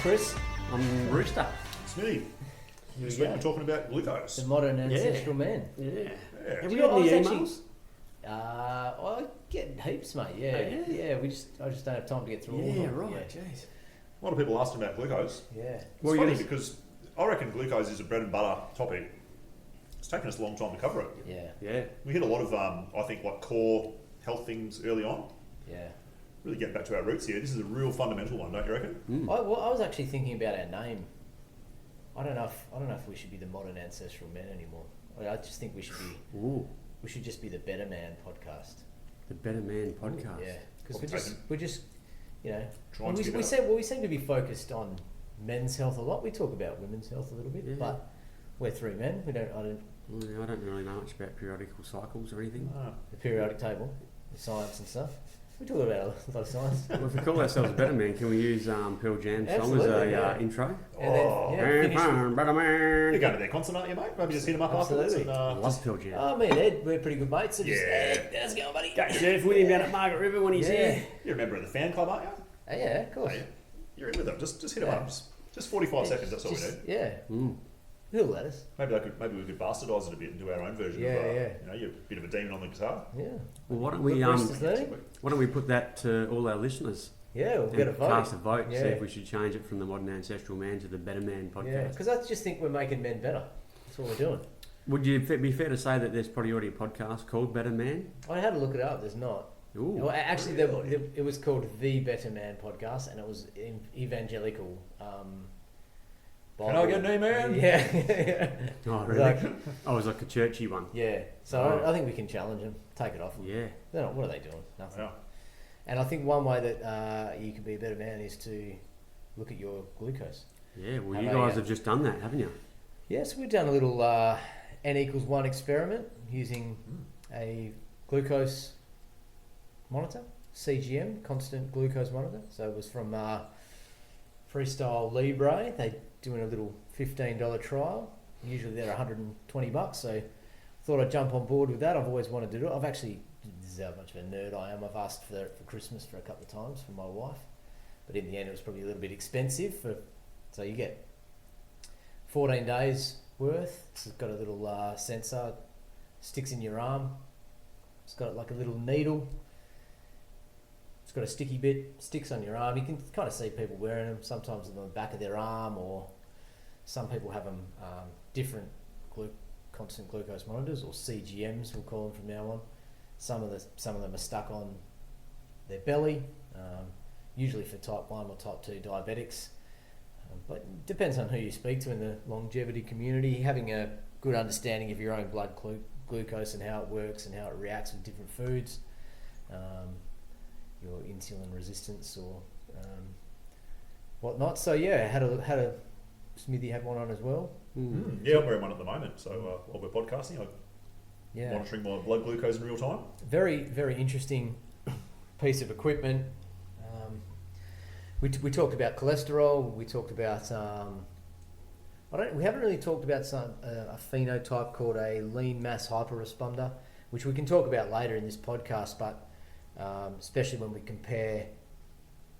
Chris. I'm Rooster. Smithy. This week we're talking about glucose. The modern ancestral man. Yeah. Yeah. Have you got any I was emails? I get heaps, mate. Yeah, Oh, yeah? I just don't have time to get through all of Yeah, them. right. Jeez. A lot of people asking about glucose. Yeah. It's Well, funny you're gonna- because I reckon glucose is a bread and butter topic. It's taken us a long time to cover it. Yeah. Yeah. We hit a lot of, I think, like core health things early on. Yeah. Really get back to our roots here. This is a real fundamental one, don't you reckon? I was actually thinking about our name. I don't know if we should be the modern ancestral men anymore. I just think we should be. Ooh, We should just be the Better Man podcast. the Better Man podcast. Yeah, because Well, we're just, you know, Trying to we get seem to be focused on men's health a lot. We talk about women's health a little bit, Yeah. but we're three men. I don't Well, I don't really know much about periodical cycles or anything. the periodic table, the science and stuff. We talk about a lot of science. Well, if we call ourselves Better Man, can we use Pearl Jam's song as Absolutely, a yeah. intro? And then, finish with- Better Man. You're going to their concert, aren't you, mate? Maybe just hit them up afterwards. Absolutely. And, I love Pearl Jam. Oh, me and Ed, we're pretty good mates. So just, Yeah. how's it going, buddy? Go surf with him down at Margaret River when he's Yeah. here. you're a member of the fan club, aren't you? Oh, yeah, of course. Hey, you're in with them. Just hit them Yeah. up. Just 45 seconds, that's all we Just- need. Yeah, Mm. he'll let us. Maybe we could bastardise it a bit and do our own version Yeah, of, yeah. you know, you're a bit of a demon on the guitar. Yeah. Well, why don't The we rest is learning. put that to all our listeners Yeah, we'll and get a vote. cast a vote, see Yeah. if we should change it from the Modern Ancestral Man to the Better Man Yeah, podcast. because I just think we're making men better. That's what we're doing. Would you be fair to say that there's probably already a podcast called Better Man? I had to look it up. There's not. Ooh. Well, actually, it was called the Better Man podcast, and it was evangelical. Can I get an email? Yeah. Oh, really? Like, Oh, it was like a churchy one. yeah. So Oh. I think we can challenge them. Take it off. Yeah. They're not, what are they doing? Nothing. Yeah. And I think one way that you can be a better man is to look at your glucose. Yeah, well, How you about guys you? have just done that, haven't you? Yes, we've done a little N=1 experiment using a glucose monitor, CGM, constant glucose monitor. So it was from Freestyle Libre. They're doing a little $15 trial. Usually they're $120, so thought I'd jump on board with that. I've always wanted to do it. I've actually, this is how much of a nerd I am, I've asked for it for Christmas for a couple of times from my wife. But in the end it was probably a little bit expensive. So you get 14 days worth. It's got a little sensor, sticks in your arm. It's got like a little needle. It's got a sticky bit, sticks on your arm. You can kind of see people wearing them, sometimes on the back of their arm, or some people have them different constant glucose monitors, or CGMs we'll call them from now on. Some of them are stuck on their belly, usually for type 1 or type 2 diabetics. But it depends on who you speak to in the longevity community. Having a good understanding of your own blood glucose and how it works and how it reacts with different foods, your insulin resistance or whatnot. So yeah, had a Smithy had one on as well. Yeah, I'm wearing one at the moment. So while we're podcasting, I'm Yeah, monitoring my blood glucose in real time. very very interesting piece of equipment. We talked about cholesterol. We talked about we haven't really talked about a phenotype called a lean mass hyperresponder, which we can talk about later in this podcast. But especially when we compare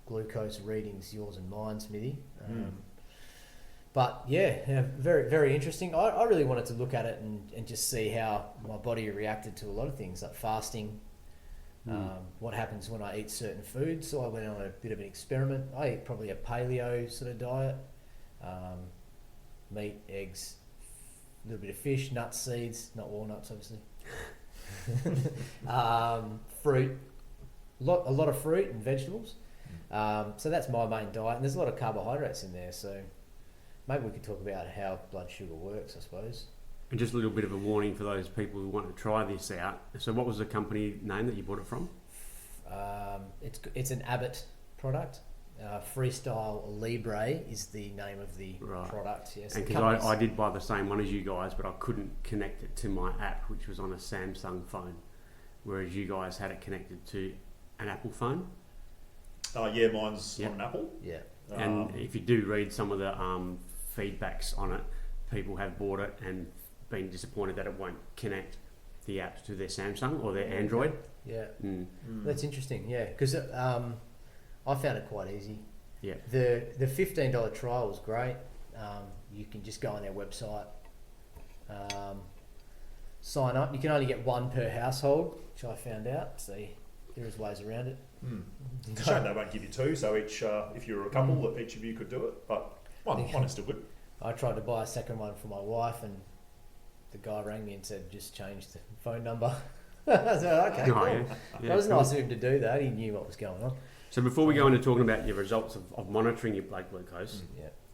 glucose readings, yours and mine, Smithy. But yeah, very very interesting. I really wanted to look at it and just see how my body reacted to a lot of things like fasting. What happens when I eat certain foods? So I went on a bit of an experiment. I eat probably a paleo sort of diet, meat, eggs, a little bit of fish, nuts, seeds, not walnuts obviously, fruit, a lot of fruit and vegetables. So that's my main diet, and there's a lot of carbohydrates in there. So maybe we could talk about how blood sugar works, I suppose. And just a little bit of a warning for those people who want to try this out. So what was the company name that you bought it from? It's an Abbott product. Freestyle Libre is the name of the Right. product. Yes, And because I did buy the same one as you guys, but I couldn't connect it to my app, which was on a Samsung phone, whereas you guys had it connected to an Apple phone. Yeah, mine's Yep. on an Apple. Yeah, And if you do read some of the feedbacks on it, people have bought it and been disappointed that it won't connect the apps to their Samsung or their Android. yeah. Mm. That's interesting. Yeah, because I found it quite easy. Yeah. The $15 trial was great. You can just go on their website, sign up. You can only get one per household, which I found out. So there is ways around it. It's a shame they won't give you two, so each if you're a couple, that each of you could do it. But one is still good. I tried to buy a second one for my wife, and the guy rang me and said, just change the phone number. I said, okay, cool. It was nice of him to do that. He knew what was going on. So before we go into talking about your results of monitoring your blood glucose,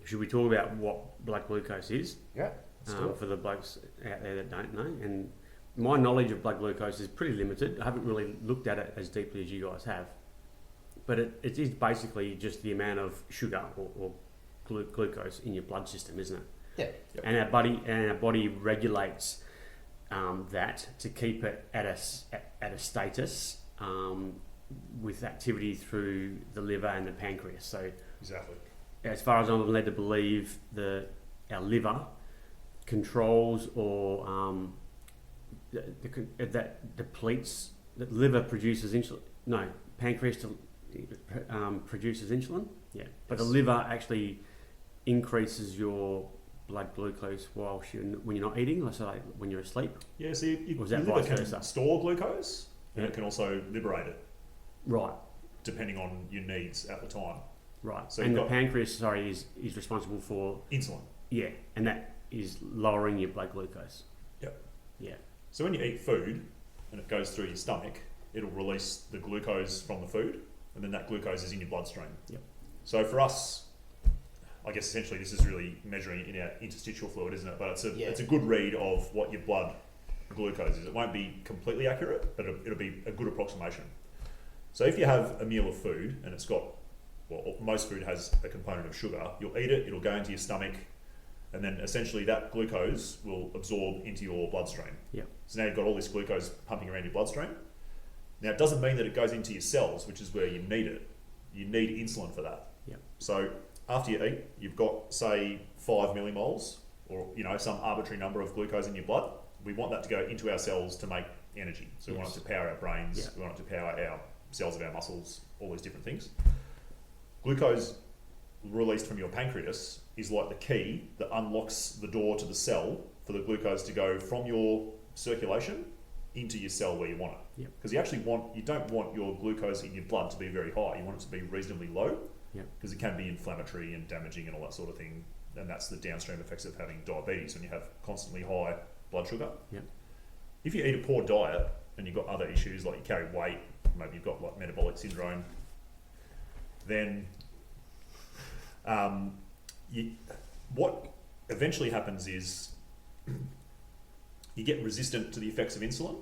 should we talk about what blood glucose is? Yeah. For the blokes out there that don't know. And my knowledge of blood glucose is pretty limited. I haven't really looked at it as deeply as you guys have. But it is basically just the amount of sugar or glucose in your blood system, isn't it? Yeah. Yep. And our body regulates that to keep it at a status with activity through the liver and the pancreas. So Exactly. as far as I'm led to believe, our liver controls or that depletes. The liver produces insulin. No, pancreas produces insulin. Yeah, but the liver actually increases your blood glucose when you're not eating, let's say like when you're asleep. Yeah, so your that liver vice can versa? store glucose, and it can also liberate it, Right, depending on your needs at the time. right. So And you've the got pancreas, is responsible for insulin. yeah, and that is lowering your blood glucose. Yep. Yeah. So when you eat food and it goes through your stomach, it'll release the glucose from the food, and then that glucose is in your bloodstream. Yep. So for us, I guess essentially this is really measuring in our interstitial fluid, isn't it? But it's a good read of what your blood glucose is. It won't be completely accurate, but it'll be a good approximation. So if you have a meal of food and it's got, well, most food has a component of sugar, you'll eat it, it'll go into your stomach, and then essentially that glucose will absorb into your bloodstream. Yep. So now you've got all this glucose pumping around your bloodstream. Now it doesn't mean that it goes into your cells, which is where you need it. You need insulin for that. Yep. So after you eat, you've got say 5 millimoles, or some arbitrary number of glucose in your blood. We want that to go into our cells to make energy. So we want it to power our brains. Yep. We want it to power our cells of our muscles, all these different things. Glucose released from your pancreas is like the key that unlocks the door to the cell for the glucose to go from your circulation into your cell where you want it. Because you don't want your glucose in your blood to be very high. You want it to be reasonably low, because it can be inflammatory and damaging and all that sort of thing. And that's the downstream effects of having diabetes when you have constantly high blood sugar. If you eat a poor diet and you've got other issues like you carry weight, maybe you've got like metabolic syndrome, then what eventually happens is you get resistant to the effects of insulin.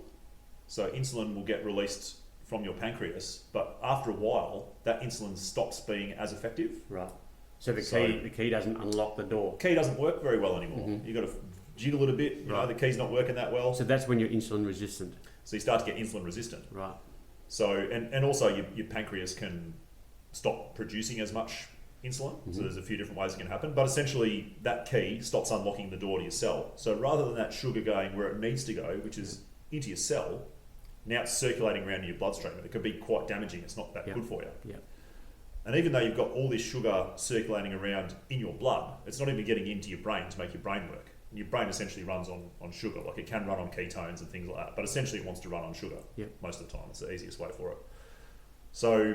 So insulin will get released from your pancreas, but after a while, that insulin stops being as effective. Right. So the key doesn't unlock the door. Key doesn't work very well anymore. You've got to jiggle it a bit. You know, the key's not working that well. So that's when you're insulin resistant. So you start to get insulin resistant. Right. So and also your pancreas can stop producing as much insulin. So there's a few different ways it can happen. But essentially, that key stops unlocking the door to your cell. So rather than that sugar going where it needs to go, which is into your cell, now it's circulating around in your bloodstream. And it can be quite damaging. It's not that good for you. Yeah. And even though you've got all this sugar circulating around in your blood, it's not even getting into your brain to make your brain work. And your brain essentially runs on sugar. Like it can run on ketones and things like that. But essentially it wants to run on sugar most of the time. It's the easiest way for it. So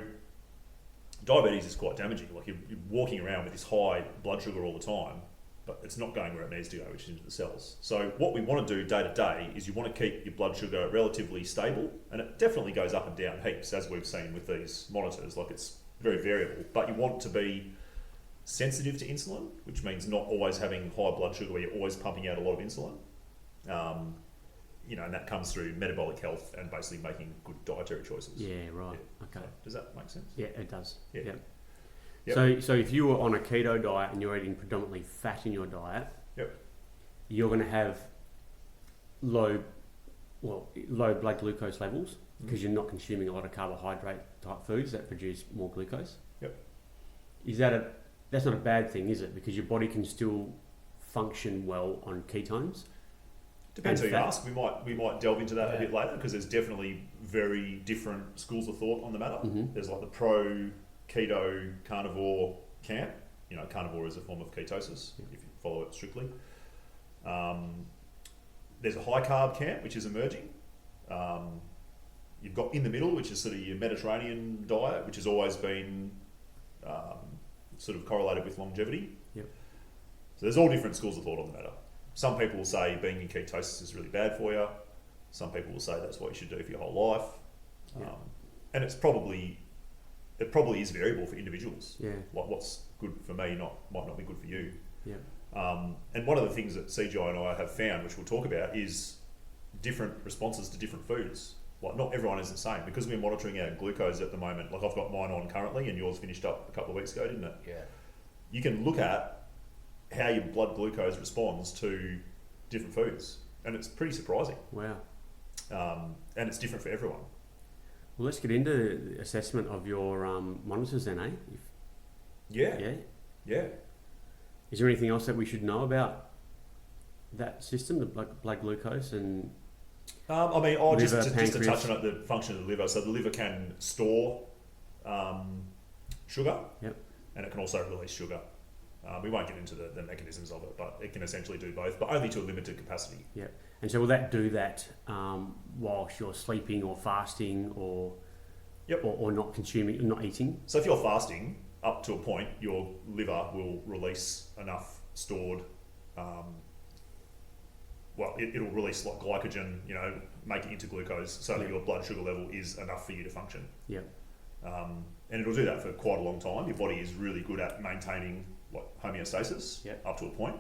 diabetes is quite damaging. Like you're walking around with this high blood sugar all the time, but it's not going where it needs to go, which is into the cells. So what we want to do day to day is you want to keep your blood sugar relatively stable, and it definitely goes up and down heaps, as we've seen with these monitors. Like it's very variable, but you want to be sensitive to insulin, which means not always having high blood sugar where you're always pumping out a lot of insulin. And that comes through metabolic health and basically making good dietary choices. Yeah, right. Okay. So does that make sense? Yeah, it does. Yeah. Yep. So if you were on a keto diet and you're eating predominantly fat in your diet, you're going to have low blood glucose levels because you're not consuming a lot of carbohydrate type foods that produce more glucose. Yep. That's not a bad thing, is it? Because your body can still function well on ketones. Depends who you ask. We might delve into that a bit later, because there's definitely very different schools of thought on the matter. There's like the pro keto carnivore camp. You know, carnivore is a form of ketosis if you follow it strictly. There's a high carb camp which is emerging. You've got in the middle, which is sort of your Mediterranean diet, which has always been sort of correlated with longevity. Yep. So there's all different schools of thought on the matter. Some people will say being in ketosis is really bad for you. Some people will say that's what you should do for your whole life. Yep. And it probably is variable for individuals. Yeah. Like what's good for me might not be good for you. Yeah. And one of the things that CGI and I have found, which we'll talk about, is different responses to different foods. Like not everyone is the same because we're monitoring our glucose at the moment. Like I've got mine on currently, and yours finished up a couple of weeks ago, didn't it? Yeah. You can look at how your blood glucose responds to different foods, and it's pretty surprising. Wow. And it's different for everyone. Well, let's get into the assessment of your monitors then, eh? Yeah. Yeah. Is there anything else that we should know about that system, the blood glucose and liver, just to pancreas? touch on the function of the liver. So the liver can store sugar, Yep. and it can also release sugar. We won't get into the mechanisms of it, but it can essentially do both, but only to a limited capacity. Yeah. And so will that do that whilst you're sleeping or fasting or or not consuming, not eating? So if you're fasting, up to a point, your liver will release enough stored, it'll release like glycogen, make it into glucose so that your blood sugar level is enough for you to function. Yeah. And it'll do that for quite a long time. Your body is really good at maintaining like homeostasis up to a point.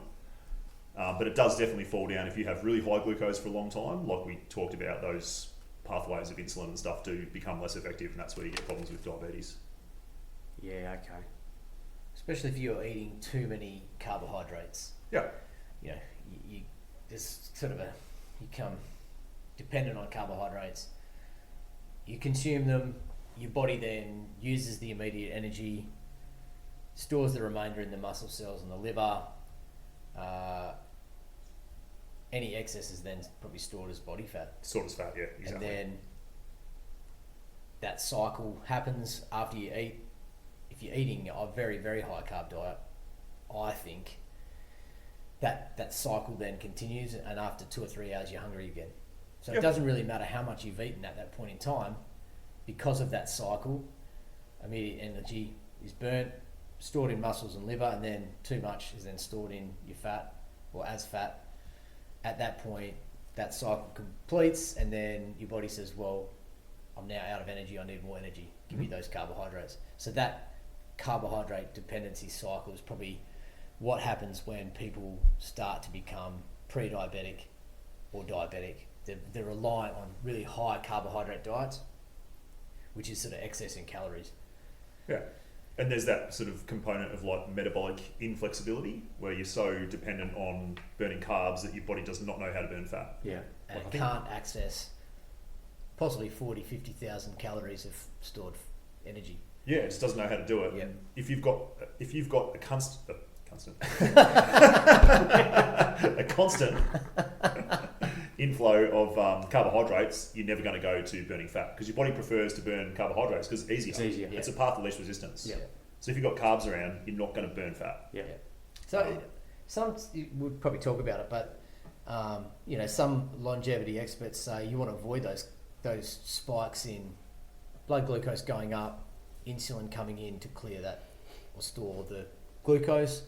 But it does definitely fall down if you have really high glucose for a long time. Like we talked about, those pathways of insulin and stuff do become less effective, and that's where you get problems with diabetes. Yeah, okay. Especially if you're eating too many carbohydrates. Yeah. You there's sort of you become dependent on carbohydrates. You consume them, your body then uses the immediate energy, stores the remainder in the muscle cells and the liver. Any excess is then probably stored as body fat. Stored as fat, yeah, exactly. And then that cycle happens after you eat. If you're eating a very, very high carb diet, I think that cycle then continues, and after 2 or 3 hours you're hungry again. So it doesn't really matter how much you've eaten at that point in time, because of that cycle. Immediate energy is burnt, stored in muscles and liver, and then too much is then stored in your fat or as fat. At that point, that cycle completes, and then your body says, well, I'm now out of energy, I need more energy, give me those carbohydrates. So that carbohydrate dependency cycle is probably what happens when people start to become pre-diabetic or diabetic. They're reliant on really high carbohydrate diets, which is sort of excess in calories. Yeah. And there's that sort of component of like metabolic inflexibility, where you're so dependent on burning carbs that your body does not know how to burn fat. Yeah. And it can't access possibly 40, 50,000 calories of stored energy. Yeah, it just doesn't know how to do it. Yeah. If you've got a constant a constant inflow of carbohydrates, you're never going to go to burning fat, because your body prefers to burn carbohydrates because it's easier. It's easier. It's a path of least resistance. Yeah. So if you've got carbs around, you're not going to burn fat. Yeah. So some would probably talk about it, but some longevity experts say you want to avoid those spikes in blood glucose going up, insulin coming in to clear that or store the glucose.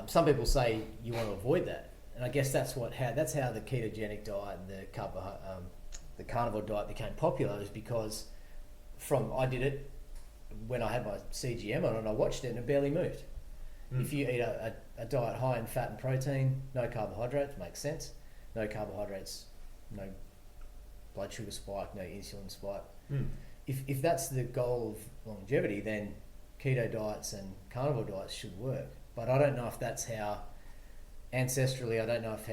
Some people say you want to avoid that, and I guess that's how the ketogenic diet and the carnivore diet became popular, is because I did it when I had my CGM on and I watched it and it barely moved. If you eat a diet high in fat and protein, no carbohydrates, makes sense. No carbohydrates, no blood sugar spike, no insulin spike. If that's the goal of longevity, then keto diets and carnivore diets should work. But I don't know if that's how, ancestrally, I don't know if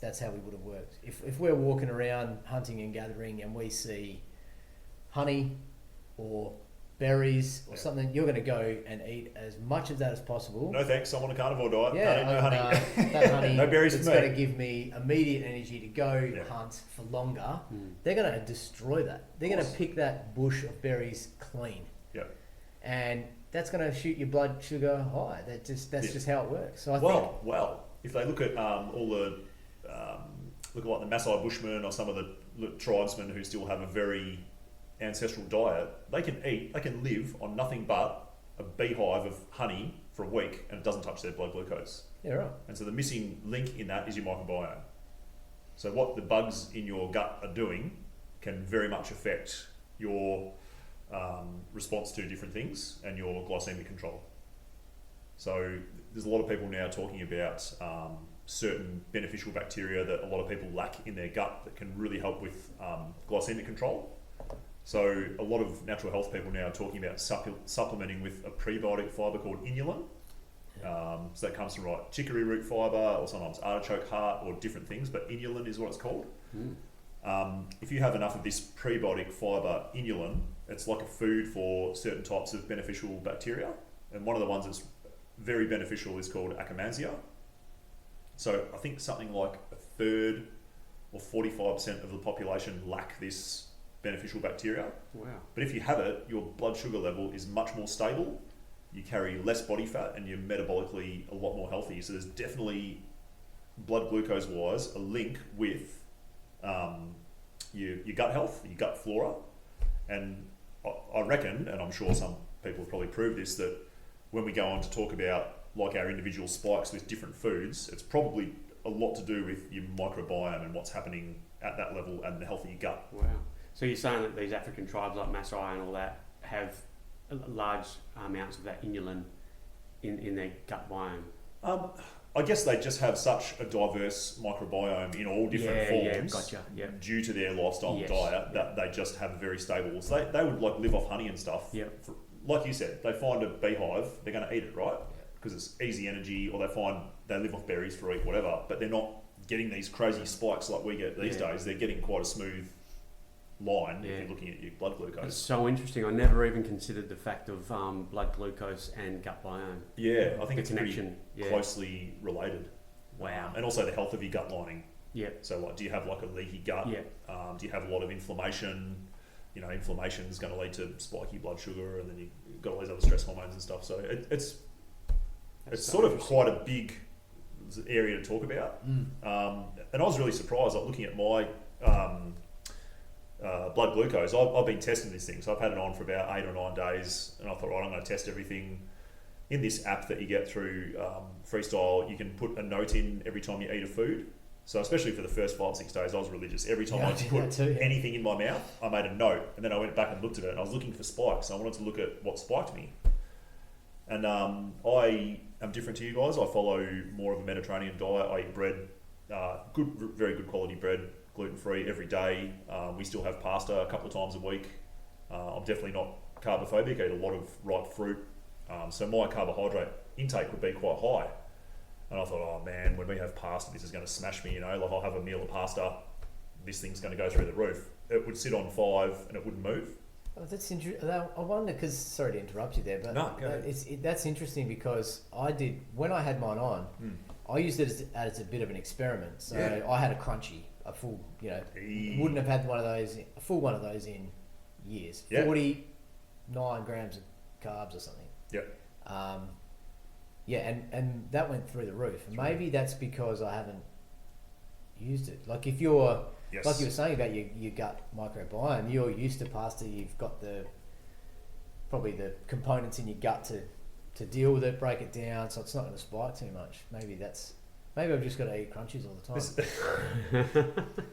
that's how we would have worked. If we're walking around hunting and gathering and we see honey or berries or something, you're going to go and eat as much of that as possible. No thanks, I'm on a carnivore diet. Yeah, no honey. That honey No berries that's for me. going to give me immediate energy to go hunt for longer. They're going to destroy that. They're going to pick that bush of berries clean. Yeah. and that's going to shoot your blood sugar high. That's just how it works. So I think well, if they look at all the look at like the Maasai Bushmen or some of the tribesmen who still have a very ancestral diet, they can live on nothing but a beehive of honey for a week, and it doesn't touch their blood glucose. Yeah, right. And so the missing link in that is your microbiome. So what the bugs in your gut are doing can very much affect your response to different things and your glycemic control. So there's a lot of people now talking about certain beneficial bacteria that a lot of people lack in their gut that can really help with glycemic control. So a lot of natural health people now are talking about supplementing with a prebiotic fibre called inulin. So that comes from like chicory root fibre or sometimes artichoke heart or different things, but inulin is what it's called. If you have enough of this prebiotic fibre inulin, it's like a food for certain types of beneficial bacteria. And one of the ones that's very beneficial is called Akkermansia. So I think something like a third or 45% of the population lack this beneficial bacteria. Wow. But if you have it, your blood sugar level is much more stable, you carry less body fat, and you're metabolically a lot more healthy. So there's definitely, blood glucose wise, a link with your gut health, your gut flora. And I reckon, and I'm sure some people have probably proved this, that when we go on to talk about like our individual spikes with different foods, it's probably a lot to do with your microbiome and what's happening at that level and the healthy gut. Wow. So you're saying that these African tribes like Maasai and all that have large amounts of that inulin in their gut biome? I guess they just have such a diverse microbiome in all different forms, gotcha. due to their lifestyle and diet, that they just have very stable. So they would like live off honey and stuff. For, like you said, they find a beehive, they're going to eat it, right? Because it's easy energy, or they live off berries for a week, whatever. But they're not getting these crazy spikes like we get these days. They're getting quite a smooth line if you're looking at your blood glucose. It's so interesting. I never even considered the fact of blood glucose and gut biome. Yeah, I think the it's connection pretty closely related. Wow. And also the health of your gut lining. Yeah. So like, do you have like a leaky gut? Yeah. Do you have a lot of inflammation? You know, inflammation is going to lead to spiky blood sugar, and then you've got all these other stress hormones and stuff. So it's sort of quite a big area to talk about. And I was really surprised, like looking at my blood glucose. I've been testing this thing, so I've had it on for about 8 or 9 days, and I thought, right, I'm going to test everything. In this app that you get through Freestyle, you can put a note in every time you eat a food. So especially for the first 5 or 6 days, I was religious. Every time I put anything in my mouth, I made a note, and then I went back and looked at it, and I was looking for spikes. I wanted to look at what spiked me. And I am different to you guys. I follow more of a Mediterranean diet. I eat bread, very good quality bread, gluten-free every day. We still have pasta a couple of times a week. I'm definitely not carbophobic. I eat a lot of ripe fruit. So my carbohydrate intake would be quite high. And I thought, oh man, when we have pasta, this is going to smash me, you know, like I'll have a meal of pasta, this thing's going to go through the roof. It would sit on 5 and it wouldn't move. Oh, that's interesting. I wonder, because, sorry to interrupt you there, but that's interesting because I did, when I had mine on, I used it as a bit of an experiment. So I had a crunchy, a full, you know, wouldn't have had a full one of those in years. 49 grams of carbs or something. And that went through the roof. And maybe that's because I haven't used it. Like if you're, like you were saying about your gut microbiome, you're used to pasta, you've got probably the components in your gut to deal with it, break it down, so it's not going to spike too much. Maybe I've just got to eat crunchies all the time.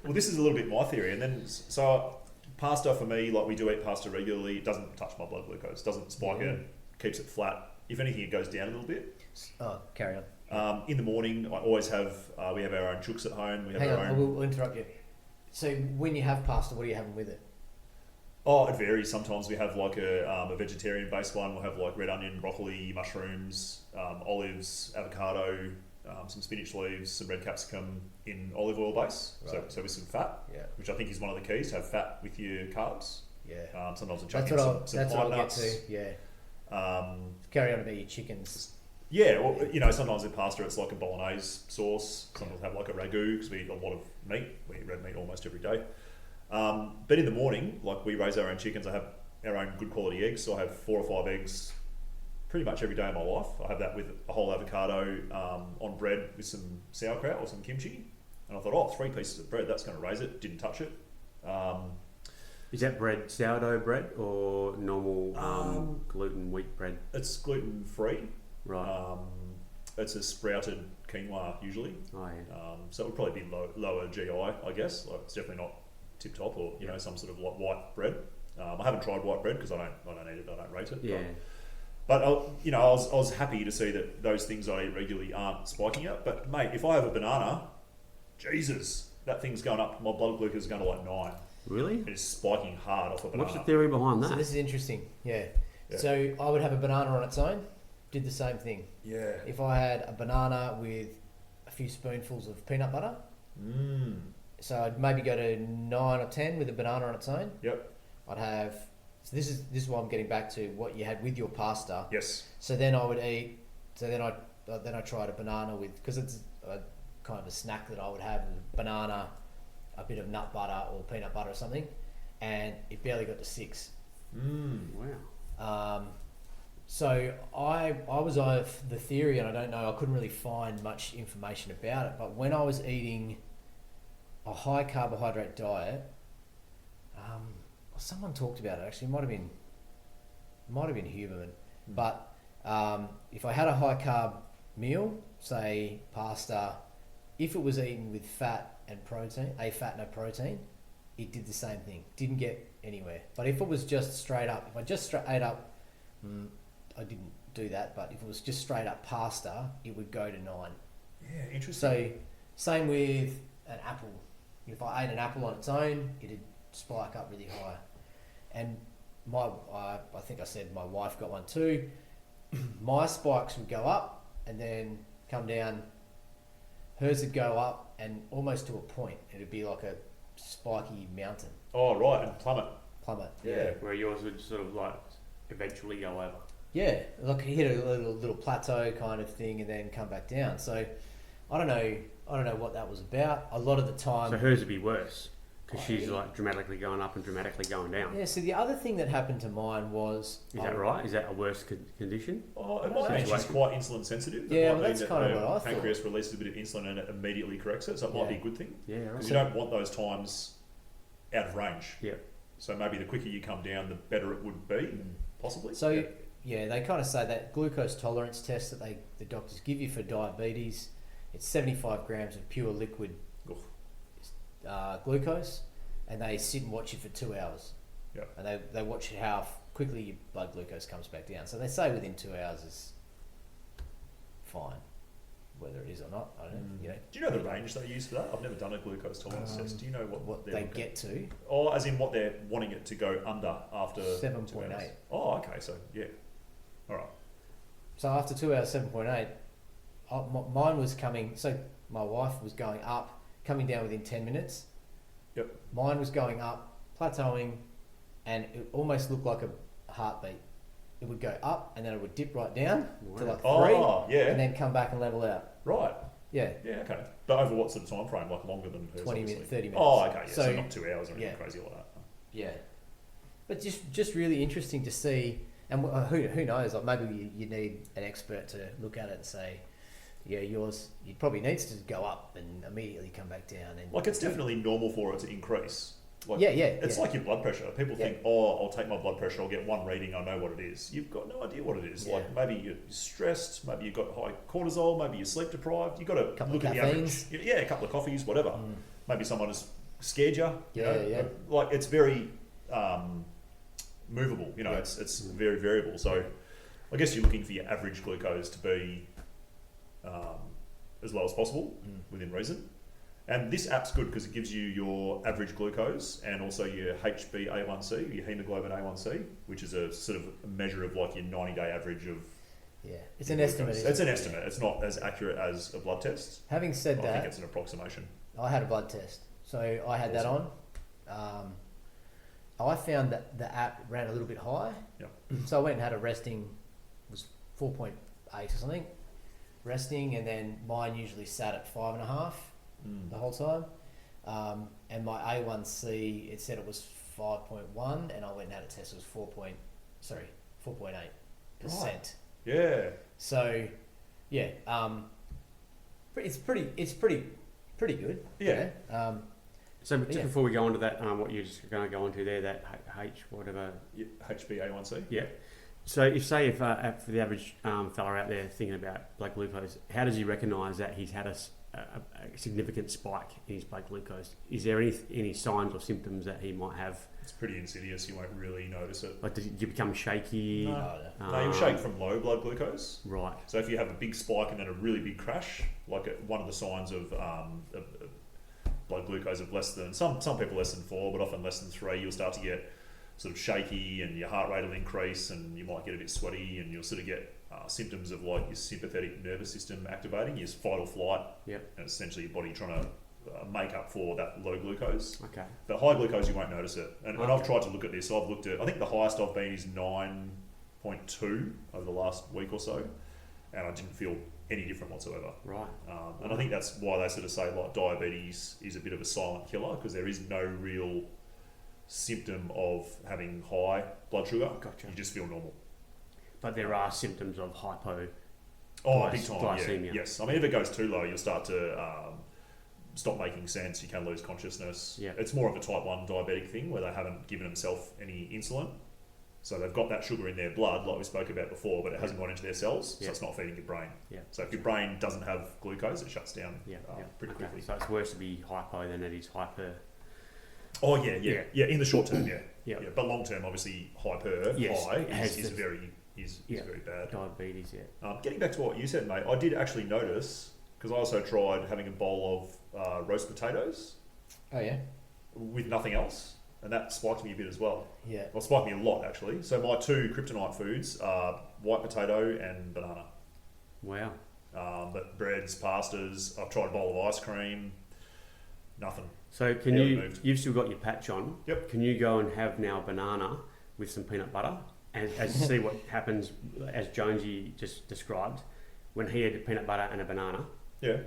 Well, this is a little bit my theory. And then, so pasta for me, like we do eat pasta regularly, it doesn't touch my blood glucose, doesn't spike it, keeps it flat. If anything, it goes down a little bit. Oh, carry on. In the morning, I always have, we have our own chooks at home. We have Hang our on, own. I will interrupt you. So when you have pasta, what are you having with it? Oh, it varies. Sometimes we have like a vegetarian-based one. We'll have like red onion, broccoli, mushrooms, olives, avocado, some spinach leaves, some red capsicum in olive oil base. Right. So with some fat, which I think is one of the keys, to have fat with your carbs. Yeah. Sometimes a chuck that's in what some that's pine what I'll nuts. get to. Yeah. Carry on about your chickens. Yeah, well, you know, sometimes with pasta it's like a bolognese sauce. Sometimes have like a ragu because we eat a lot of meat. We eat red meat almost every day. But in the morning, like we raise our own chickens. I have our own good quality eggs. So I have 4 or 5 eggs pretty much every day of my life. I have that with a whole avocado on bread with some sauerkraut or some kimchi. And I thought, 3 pieces of bread, that's going to raise it. Didn't touch it. Is that bread sourdough bread or normal gluten wheat bread? It's gluten free. Right. It's a sprouted quinoa usually. Oh yeah. So it would probably be lower GI, I guess. Like, it's definitely not tip top or some sort of like white bread. I haven't tried white bread because I don't eat it. I don't rate it. Yeah. But I was happy to see that those things I eat regularly aren't spiking up. But mate, if I have a banana, Jesus, that thing's going up. My blood glucose is going to like 9. Really? It's spiking hard off a banana. What's the theory behind that? So this is interesting. Yeah. So I would have a banana on its own. Did the same thing. Yeah. If I had a banana with a few spoonfuls of peanut butter, so I'd maybe go to 9 or 10 with a banana on its own. Yep. I'd have. So this is why I'm getting back to what you had with your pasta. Yes. So then I would eat. So then I tried a banana with, because it's a kind of a snack that I would have, with banana, a bit of nut butter or peanut butter or something, and it barely got to 6. Wow. So I was of the theory, and I don't know, I couldn't really find much information about it, but when I was eating a high carbohydrate diet, someone talked about it actually, it might have been Huberman, but if I had a high carb meal, say pasta, if it was eaten with fat and protein, no protein, it did the same thing, didn't get anywhere. But if it was just straight up, if I just ate up, I didn't do that, but if it was just straight up pasta, it would go to 9. Yeah, interesting. So same with an apple. If I ate an apple on its own, it'd spike up really high. And I think I said my wife got one too. My spikes would go up and then come down. Hers would go up and almost to a point. It'd be like a spiky mountain. Oh, right, and plummet. Yeah. Where yours would sort of like eventually go over. Yeah, like hit a little plateau kind of thing and then come back down. So I don't know what that was about. A lot of the time. So hers would be worse because she's like dramatically going up and dramatically going down. Yeah. So the other thing that happened to mine was. Is that right? Is that a worse condition? Oh, it might mean she's quite insulin sensitive. Yeah, well, that's kind of what I thought. Pancreas releases a bit of insulin and it immediately corrects it, so it might be a good thing. Yeah, right. Because you don't want those times out of range. Yeah. So maybe the quicker you come down, the better it would be, possibly. So yeah, they kind of say that glucose tolerance test that the doctors give you for diabetes, it's 75 grams of pure liquid glucose, and they sit and watch you for 2 hours. Yeah. And they watch how quickly your blood glucose comes back down. So they say within 2 hours is fine. Whether it is or not, I don't know. You know. Do you know the range they use for that? I've never done a glucose tolerance test. Do you know what they get to? Oh, as in what they're wanting it to go under after 7.8. Oh, okay. So yeah. All right. So after 2 hours, 7.8, mine was coming. So my wife was going up, coming down within 10 minutes. Yep. Mine was going up, plateauing, and it almost looked like a heartbeat. It would go up and then it would dip right down to like 3, and then come back and level out. Right. Yeah. Yeah. Okay. But over what sort of time frame? Like longer than hers? 20 minutes, 30 minutes. Oh, okay. Yeah. So not 2 hours or anything crazy like that. Yeah. But just really interesting to see, and who knows? Like maybe you need an expert to look at it and say, yeah, yours probably needs to go up and immediately come back down. And like it's definitely normal for it to increase. Like, it's like your blood pressure. People think, I'll take my blood pressure, I'll get one reading, I know what it is. You've got no idea what it is. Like maybe you're stressed, maybe you've got high cortisol, maybe you're sleep deprived. You've got to look at the average. Yeah, a couple of coffees, whatever. Maybe someone has scared you. You know? Like it's very movable. You know, it's very variable. So I guess you're looking for your average glucose to be as low as possible within reason. And this app's good because it gives you your average glucose and also your HbA1c, your hemoglobin A1c, which is a sort of a measure of like your 90-day average of. Yeah, it's an estimate. It's an estimate. It's not as accurate as a blood test. Having said that, I think it's an approximation. I had a blood test, so I had that on. I found that the app ran a little bit high. Yeah. So I went and had a resting, was 4.8 or something, resting, and then mine usually sat at 5.5. The whole time, and my A1C, it said it was 5.1, and I went and had a test. It was 4.8%. Right. Yeah. So, yeah, it's pretty good. Yeah. So just before we go on to that, what you're just going to go on to there, that whatever. Yeah, HbA1c. Yeah. So if for the average fella out there thinking about blood glucose, how does he recognise that he's had a significant spike in his blood glucose? Is there any signs or symptoms that he might have? It's pretty insidious. You won't really notice it. Like, do you become shaky? No, you'll shake from low blood glucose. Right. So if you have a big spike and then a really big crash, like one of the signs of blood glucose of less than, some people less than 4, but often less than 3, you'll start to get sort of shaky and your heart rate will increase and you might get a bit sweaty and you'll sort of get symptoms of like your sympathetic nervous system activating, your fight or flight. Yep. And it's essentially your body trying to make up for that low glucose. Okay. But high glucose, you won't notice it. And I've tried to look at this. So I've looked at, I think the highest I've been is 9.2 over the last week or so. And I didn't feel any different whatsoever. Right. And I think that's why they sort of say like diabetes is a bit of a silent killer, because there is no real symptom of having high blood sugar. Gotcha. You just feel normal. But there are symptoms of hypo. Big time. Glycemia. Yeah. Yes. I mean, if it goes too low, you'll start to stop making sense. You can lose consciousness. Yeah. It's more of a type 1 diabetic thing where they haven't given themselves any insulin. So they've got that sugar in their blood, like we spoke about before, but it hasn't gone into their cells, so it's not feeding your brain. Yeah. So if your brain doesn't have glucose, it shuts down pretty quickly. So it's worse to be hypo than it is hyper. Oh yeah. In the short term, yeah. But long term, obviously, high is very bad. Diabetes, yeah. Getting back to what you said, mate, I did actually notice, because I also tried having a bowl of roast potatoes. Oh yeah. With nothing else. And that spiked me a bit as well. Yeah. Well, it spiked me a lot, actually. So my 2 kryptonite foods are white potato and banana. Wow. But breads, pastas, I've tried a bowl of ice cream, nothing. So you've still got your patch on. Yep. Can you go and have now a banana with some peanut butter and see what happens, as Jonesy just described, when he had peanut butter and a banana? Yeah.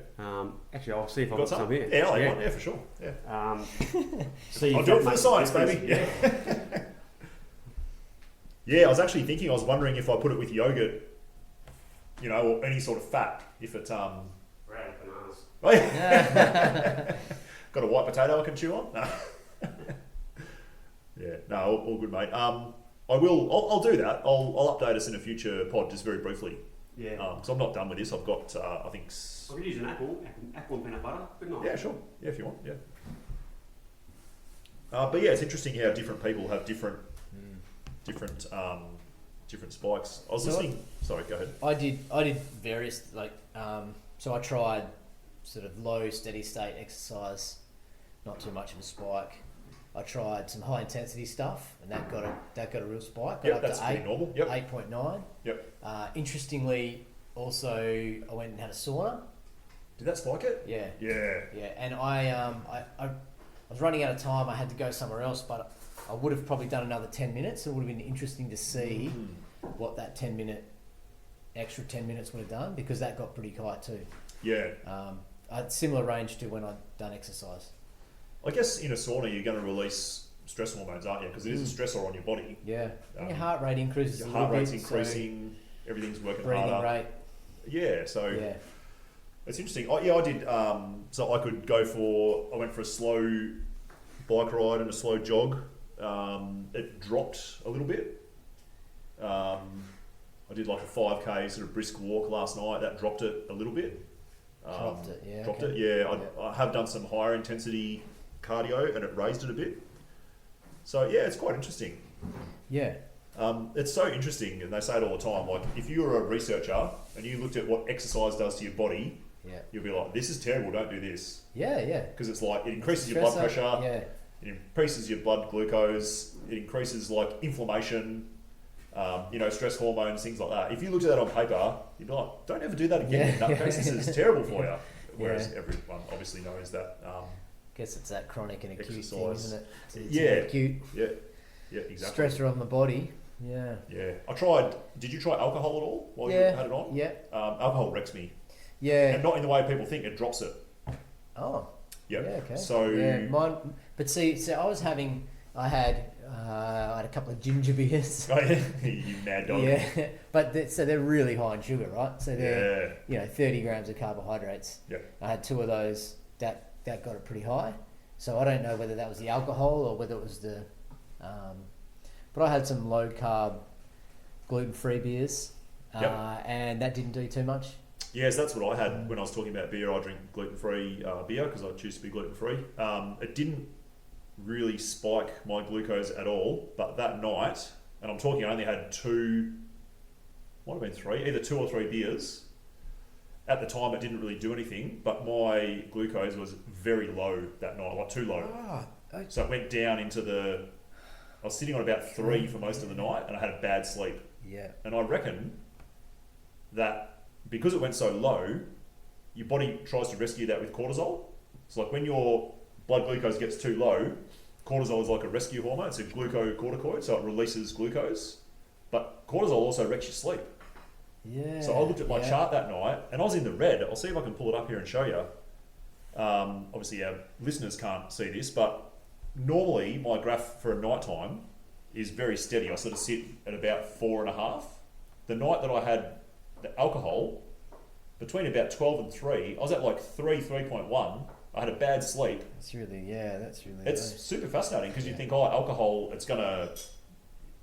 Actually, I'll see if I've got some here. Yeah, I'll have one, for sure. Yeah. I'll do it for the science, baby. Yeah. Yeah, I was actually thinking, I was wondering if I put it with yogurt, or any sort of fat, if it... Brown bananas. Oh, yeah. Got a white potato I can chew on? No. Yeah, no, all good, mate. I'll do that. I'll update us in a future pod, just very briefly. Yeah. So I'm not done with this. I've got, I think... I could use an apple and peanut butter, couldn't I? Yeah, sure. Yeah, if you want, yeah. But yeah, it's interesting how different people have different spikes. I was listening... Sorry, go ahead. I did various, so I tried sort of low, steady state exercise, not too much of a spike. I tried some high intensity stuff, and that got a real spike. Got up that's to pretty normal. Yep. 8.9. Yep. Interestingly, also I went and had a sauna. Did that spike it? Yeah. Yeah. Yeah, and I was running out of time. I had to go somewhere else, but I would have probably done another 10 minutes. It would have been interesting to see what that extra 10 minutes would have done, because that got pretty high too. Yeah. I had similar range to when I'd done exercise. I guess in a sauna you're going to release stress hormones, aren't you? Because it is a stressor on your body. Yeah. And your heart rate increases. Your a heart little rate's bit, increasing. So everything's working breathing harder. rate. Yeah. So yeah. It's interesting. I did. So I could go for. I went for a slow bike ride and a slow jog. It dropped a little bit. I did like a 5k sort of brisk walk last night. That dropped it a little bit. Dropped it. Yeah. Dropped it. Yeah. I have done some higher intensity cardio and it raised it a bit. So yeah, it's quite interesting. Yeah. It's so interesting, and they say it all the time. Like, if you were a researcher and you looked at what exercise does to your body, you'll be like, "This is terrible. Don't do this." Yeah, yeah. Because it's like it increases your blood pressure. Yeah. It increases your blood glucose. It increases like inflammation. Stress hormones, things like that. If you looked at that on paper, you'd be like, "Don't ever do that again. Yeah. In that case, this is terrible for you." Whereas everyone obviously knows that. Guess it's that chronic and acute exercise. thing, isn't it? It's Yeah. acute. Yeah. Yeah. Exactly. Stressor on the body. Yeah. Yeah. I tried. Did you try alcohol at all while you had it on? Yeah. Alcohol wrecks me. Yeah. And not in the way people think. It drops it. Oh. Yep. Yeah. Okay. So yeah, mine. But see, I was having I had a couple of ginger beers. Oh yeah, you mad dog. Yeah, but so they're really high in sugar, right? So they're 30 grams of carbohydrates. Yeah. I had 2 of those. That got it pretty high. So I don't know whether that was the alcohol or whether it was the. But I had some low carb, gluten free beers, and that didn't do too much. Yes, that's what I had when I was talking about beer. I drink gluten free beer because I choose to be gluten free. It didn't really spike my glucose at all, but that night, and I'm talking, I only had 2, might have been 3, either 2 or 3 beers. At the time, it didn't really do anything, but my glucose was very low that night, like too low. So it went down into I was sitting on about 3 for most of the night, and I had a bad sleep. Yeah. And I reckon that because it went so low, your body tries to rescue that with cortisol. So like when your blood glucose gets too low, cortisol is like a rescue hormone. It's a glucocorticoid, so it releases glucose. But cortisol also wrecks your sleep. Yeah. So I looked at my chart that night, and I was in the red. I'll see if I can pull it up here and show you. Obviously, our listeners can't see this, but normally my graph for a nighttime is very steady. I sort of sit at about 4.5. The night that I had the alcohol, between about 12 and 3, I was at like 3.1. I had a bad sleep. That's really It's nice. super fascinating because you think, oh, alcohol, it's gonna,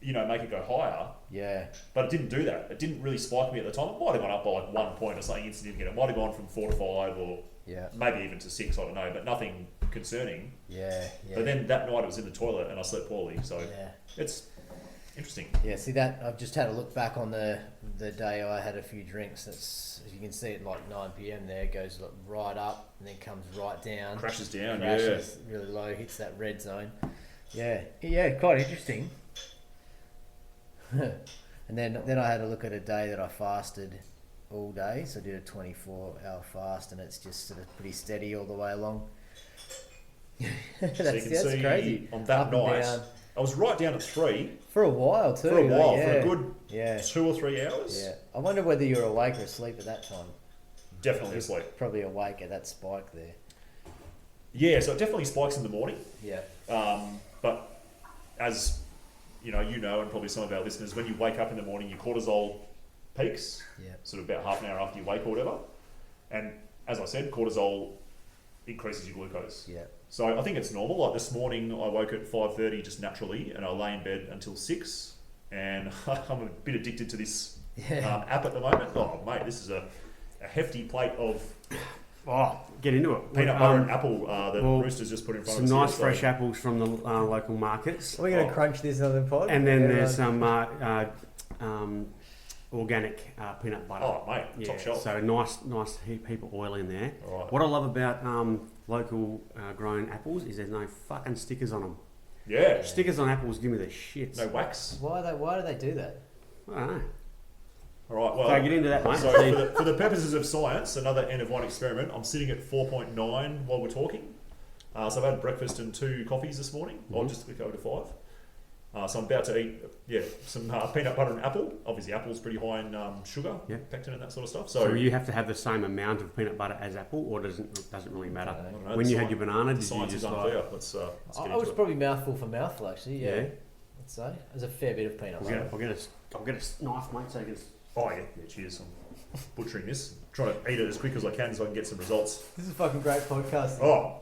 make it go higher. Yeah. But it didn't do that. It didn't really spike me at the time. It might have gone up by like 1 point or something insignificant. It might have gone from 4 to 5 or maybe even to 6. I don't know, but nothing concerning. Yeah. But then that night it was in the toilet and I slept poorly. So it's interesting. Yeah, see that, I've just had a look back on the day I had a few drinks. That's, as you can see at like 9 p.m. there, it goes right up and then comes right down. Crashes down, crashes really low, hits that red zone. Yeah, quite interesting. And then I had a look at a day that I fasted all day. So I did a 24-hour fast and it's just sort of pretty steady all the way along. That's crazy. On that Up and night, down. I was right down at 3. For a while too. For a while, though, for a good 2 or 3 hours. Yeah. I wonder whether you're awake or asleep at that time. Definitely asleep. Probably awake at that spike there. Yeah, so it definitely spikes in the morning. Yeah. But as you know, and probably some of our listeners, when you wake up in the morning, your cortisol peaks. Yeah. Sort of about half an hour after you wake or whatever. And as I said, cortisol increases your glucose. Yeah. So I think it's normal. Like this morning, I woke at 5:30 just naturally, and I lay in bed until 6. And I'm a bit addicted to this app at the moment. Oh, mate, this is a hefty plate of get into it. peanut butter and apple that Rooster's just put in front of us. Some nice fresh apples from the local markets. Are we going to crunch this on the pod? And then there's some organic peanut butter. Oh, mate, top shelf. So nice heap of oil in there. Right. What I love about local grown apples is there's no fucking stickers on them. Yeah. Stickers on apples give me the shits. No wax. Why do they do that? I don't know. All right, well, So get into that, mate. So for the purposes of science, another N of 1 experiment, I'm sitting at 4.9 while we're talking. So I've had breakfast and 2 coffees this morning. I'll just click over to 5. So I'm about to eat, some peanut butter and apple. Obviously, apple's pretty high in sugar, pectin and that sort of stuff. So you have to have the same amount of peanut butter as apple, or doesn't really matter? I don't know, When you had your banana, did you science is just unclear. Let's get I into was it. probably mouthful for mouthful actually. Yeah. I'd say there's a fair bit of peanut butter. I'll get a knife, mate, so you can... Oh, yeah, cheers. I'm butchering this. Trying to eat it as quick as I can so I can get some results. This is a fucking great podcast. Oh,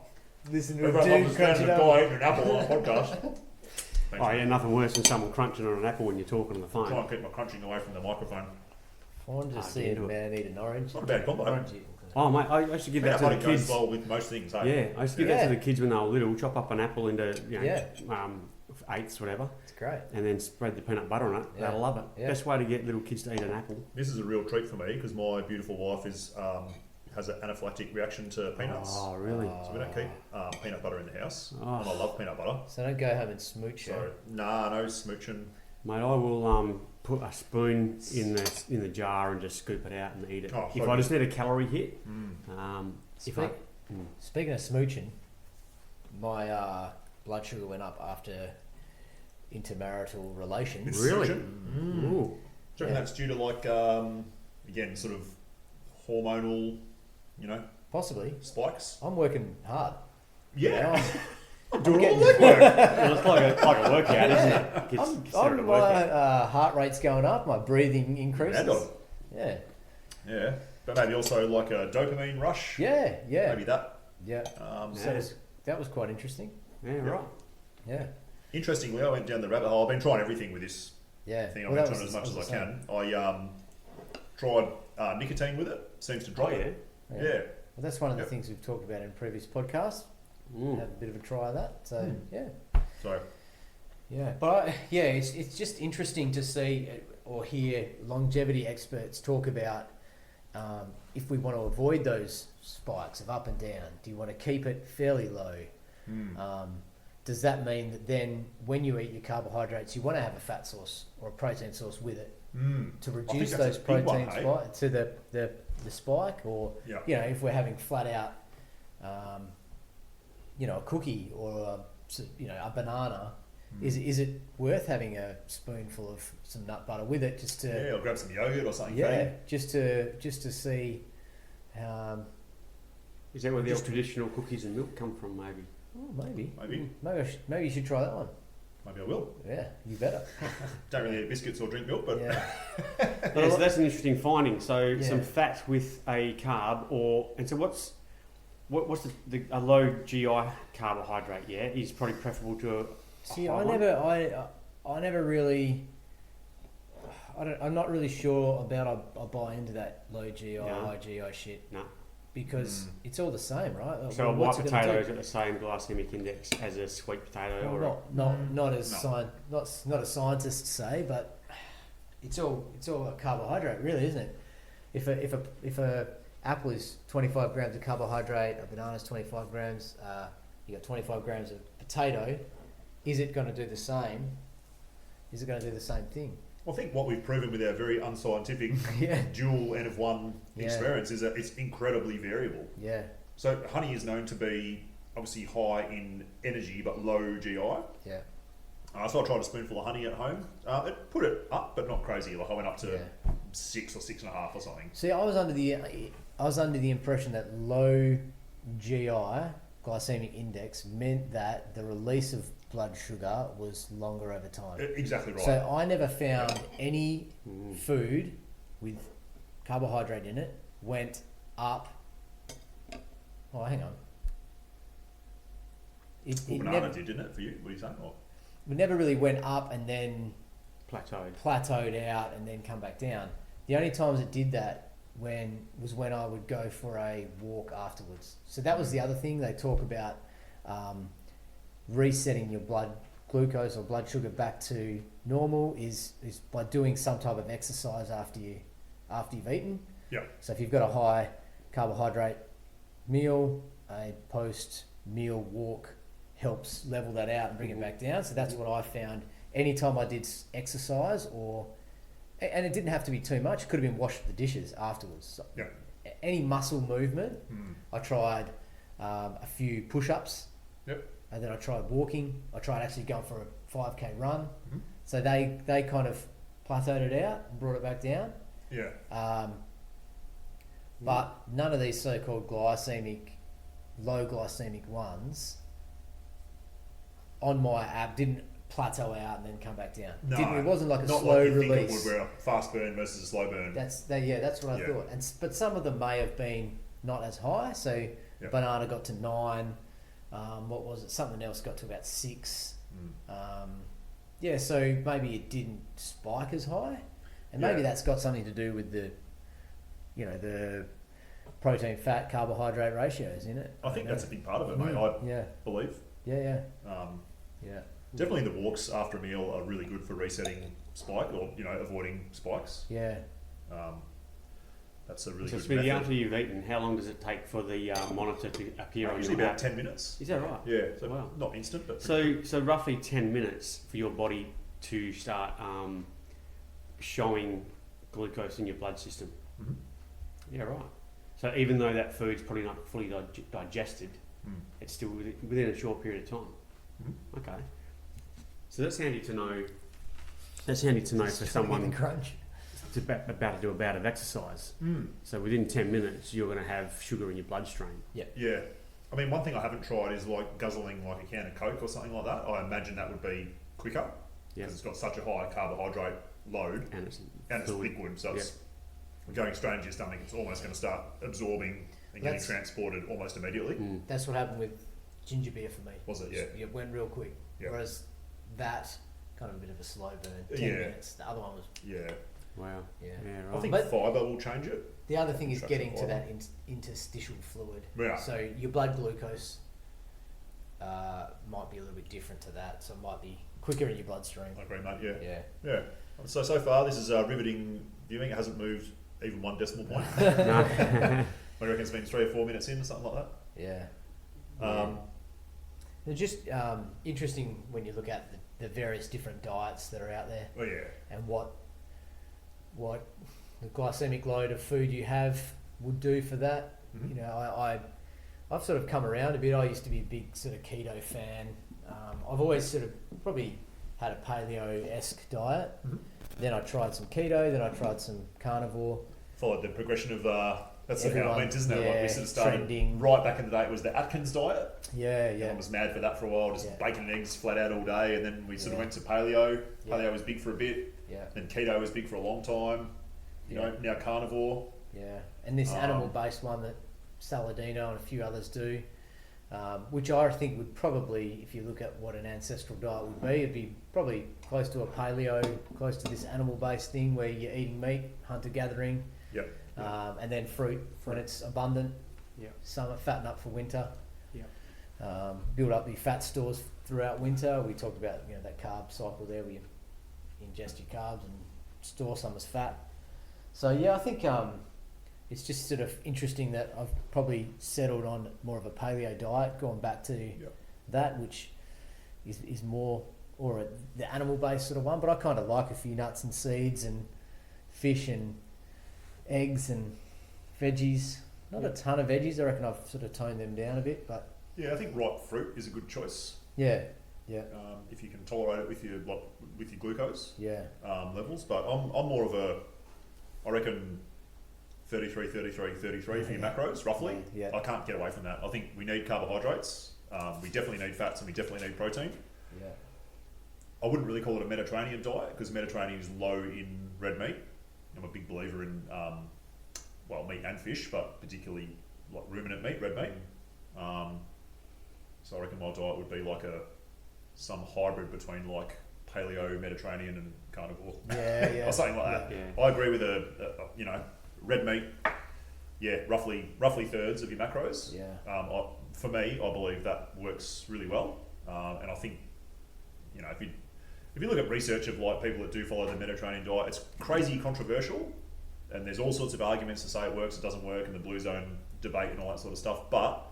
Listen to a everyone loves dude the sound crunching of a up. guy eating an apple on a podcast. Oh yeah, nothing worse than someone crunching on an apple when you're talking on the phone. Try and keep my crunching away from the microphone. I want to see a man eat an orange. Not a bad combo. Orange. Oh mate, I used to give that Peanut to butter the goes kids. well with most things, eh? Yeah, I used to give that to the kids when they were little. Chop up an apple into eighths, whatever, It's great. and then spread the peanut butter on it. Yeah. They'll love it. Yeah. Best way to get little kids to eat an apple. This is a real treat for me because my beautiful wife has an anaphylactic reaction to peanuts. Oh really? So we don't keep peanut butter in the house. Oh. And I love peanut butter. So don't go home and smooch So, her. no smooching. Mate, I will put a spoon in the jar and just scoop it out and eat it. Oh, If so I just need a calorie hit, Speaking of smooching, my blood sugar went up after intermarital relations. Really? Smooching? Ooh. Do you reckon that's due to like, again, sort of hormonal, Possibly. spikes? I'm working hard. Yeah. I'm doing all the leg work. Well, it's like a workout, isn't it? My heart rate's going up, my breathing increases. Yeah. Yeah. But maybe also like a dopamine rush. Yeah. Maybe that. Yeah. That was quite interesting. Yeah, right. Yeah. Interestingly, I went down the rabbit hole. I've been trying everything with this thing. I've been trying as much as I can. I tried nicotine with it. Seems to drop it. Yeah. Well, that's one of the things we've talked about in previous podcasts. Have a bit of a try of that. So, yeah. But, it's just interesting to see or hear longevity experts talk about if we want to avoid those spikes of up and down. Do you want to keep it fairly low? Does that mean that then when you eat your carbohydrates, you want to have a fat source or a protein source with it to reduce those protein spikes to the spike? Or, if we're having flat out, a cookie or a banana, is it worth having a spoonful of some nut butter with it just to... or grab some yogurt or something. Just to see... is that where the old traditional cookies and milk come from, maybe? Oh, maybe. Maybe you should try that one. Maybe I will. Yeah, you better. Don't really eat biscuits or drink milk, but... So that's an interesting finding. So some fat with a carb, and so what's a low GI carbohydrate? Yeah, is probably preferable to a See, high I never really. I'm not really sure about. I buy into that low GI, high GI shit. No. Because it's all the same, right? So a white potato is at the same glycemic index as a sweet potato, not as scientists say, but it's all a carbohydrate, really, isn't it? If a apple is 25 grams of carbohydrate, a banana is 25 grams, you got 25 grams of potato. Is it going to do the same? Is it going to do the same thing? Well, I think what we've proven with our very unscientific dual N of 1 experiments is that it's incredibly variable. Yeah. So honey is known to be obviously high in energy but low GI. Yeah. So I tried a spoonful of honey at home. It put it up, but not crazy. Like I went up to 6 or 6.5 or something. See, I was under the impression that low GI glycemic index meant that the release of blood sugar was longer over time. Exactly right. So I never found any food with carbohydrate in it went up. Oh, hang on. Banana did, didn't it, for you? What are you saying? It never really went up and then plateaued out and then come back down. The only times it did that was when I would go for a walk afterwards. So that was the other thing they talk about. Resetting your blood glucose or blood sugar back to normal is by doing some type of exercise after you've eaten. Yeah. So if you've got a high carbohydrate meal, a post meal walk helps level that out and bring it back down. So that's what I found. Anytime I did exercise and it didn't have to be too much. It could have been wash the dishes afterwards. So any muscle movement, I tried a few push-ups. Yep. And then I tried walking. I tried actually going for a 5k run. So they kind of plateaued it out and brought it back down. Yeah. But none of these so-called low glycemic ones on my app didn't plateau out and then come back down. No, it wasn't like a not slow like you release. Think it would, where a fast burn versus a slow burn. That's what I thought. But some of them may have been not as high. So banana got to 9. What was it? Something else got to about 6. So maybe it didn't spike as high, and maybe that's got something to do with the protein, fat, carbohydrate ratios in it. I think that's a big part of it, mate. I believe. Yeah. Definitely the walks after a meal are really good for resetting spike or avoiding spikes. Yeah. That's a really good method. So after you've eaten, how long does it take for the monitor to appear on your usually about 10 minutes. Is that right? Yeah, so not instant, but... So roughly 10 minutes for your body to start showing glucose in your blood system. Yeah, right. So even though that food's probably not fully digested, it's still within a short period of time. Okay. So that's handy to know. That's handy to know for someone... crunch. About to do a bout of exercise. So within 10 minutes, you're going to have sugar in your bloodstream. Yeah. I mean, one thing I haven't tried is like guzzling like a can of Coke or something like that. I imagine that would be quicker because it's got such a high carbohydrate load And it's and fluid. it's liquid, so it's going straight into your stomach. It's almost going to start absorbing and getting transported almost immediately. That's what happened with ginger beer for me. Was it? Yeah. It went real quick. Yeah. Whereas that kind of a bit of a slow burn, 10 Yeah. minutes. The other one was, Yeah. Wow. yeah. Yeah, I think right. But- fibre will change it. The other thing is Such a getting to fibre. that interstitial fluid. Yeah. So your blood glucose might be a little bit different to that. So it might be quicker in your bloodstream. I agree, mate. Yeah. Yeah. Yeah. So far, this is riveting viewing. It hasn't moved even one decimal point. No. I reckon it's been 3 or 4 minutes in, or something like that. Yeah. They're just interesting when you look at the various different diets that are out there Oh yeah. and what the glycemic load of food you have would do for that. Mhm. You know, I've sort of come around a bit. I used to be a big sort of keto fan. I've always sort of probably had a paleo-esque diet. Mhm. Then I tried some keto. Then I tried some carnivore. Followed the progression of that's how it Everyone- went, isn't it? Like yeah, we sort of started trending. right back in the day. It was the Atkins diet. Yeah, Everyone yeah, was mad for that for a while, just Yeah. bacon and eggs flat out all day, and then we sort of Yeah. went to paleo. Yeah. Paleo was big for a bit, yeah, then keto was big for a long time. You know, now carnivore. yeah. And this animal-based one that Saladino and a few others do, which I think would probably, if you look at what an ancestral diet would be, it'd be probably close to a paleo, close to this animal-based thing where you're eating meat, hunter-gathering, Yep. and then fruit when it's abundant. Yep. Summer, fatten up for winter. Yep. Build up your fat stores throughout winter. We talked about that carb cycle there, where you ingest your carbs and store some as fat. So yeah, I think it's just sort of interesting that I've probably settled on more of a paleo diet, going back to that, which is more the animal-based sort of one. But I kind of like a few nuts and seeds and fish and eggs and veggies. Not a ton of veggies. I reckon I've sort of toned them down a bit, but Yeah, I think ripe fruit is a good choice. yeah, If you can tolerate it with your glucose yeah, levels. But I'm more of a, I reckon 33 for your macros, roughly. Yeah. I can't get away from that. I think we need carbohydrates. We definitely need fats and we definitely need protein. yeah. I wouldn't really call it a Mediterranean diet because Mediterranean is low in red meat. I'm a big believer in, meat and fish, but particularly like ruminant meat, red meat. So I reckon my diet would be like some hybrid between like paleo, Mediterranean and carnivore. Yeah, yeah. or something like that. Yeah. I agree with red meat. Yeah, roughly thirds of your macros. Yeah. For me, I believe that works really well, and I think if you look at research of like people that do follow the Mediterranean diet, it's crazy controversial, and there's all sorts of arguments to say it works, it doesn't work, and the blue zone debate and all that sort of stuff. But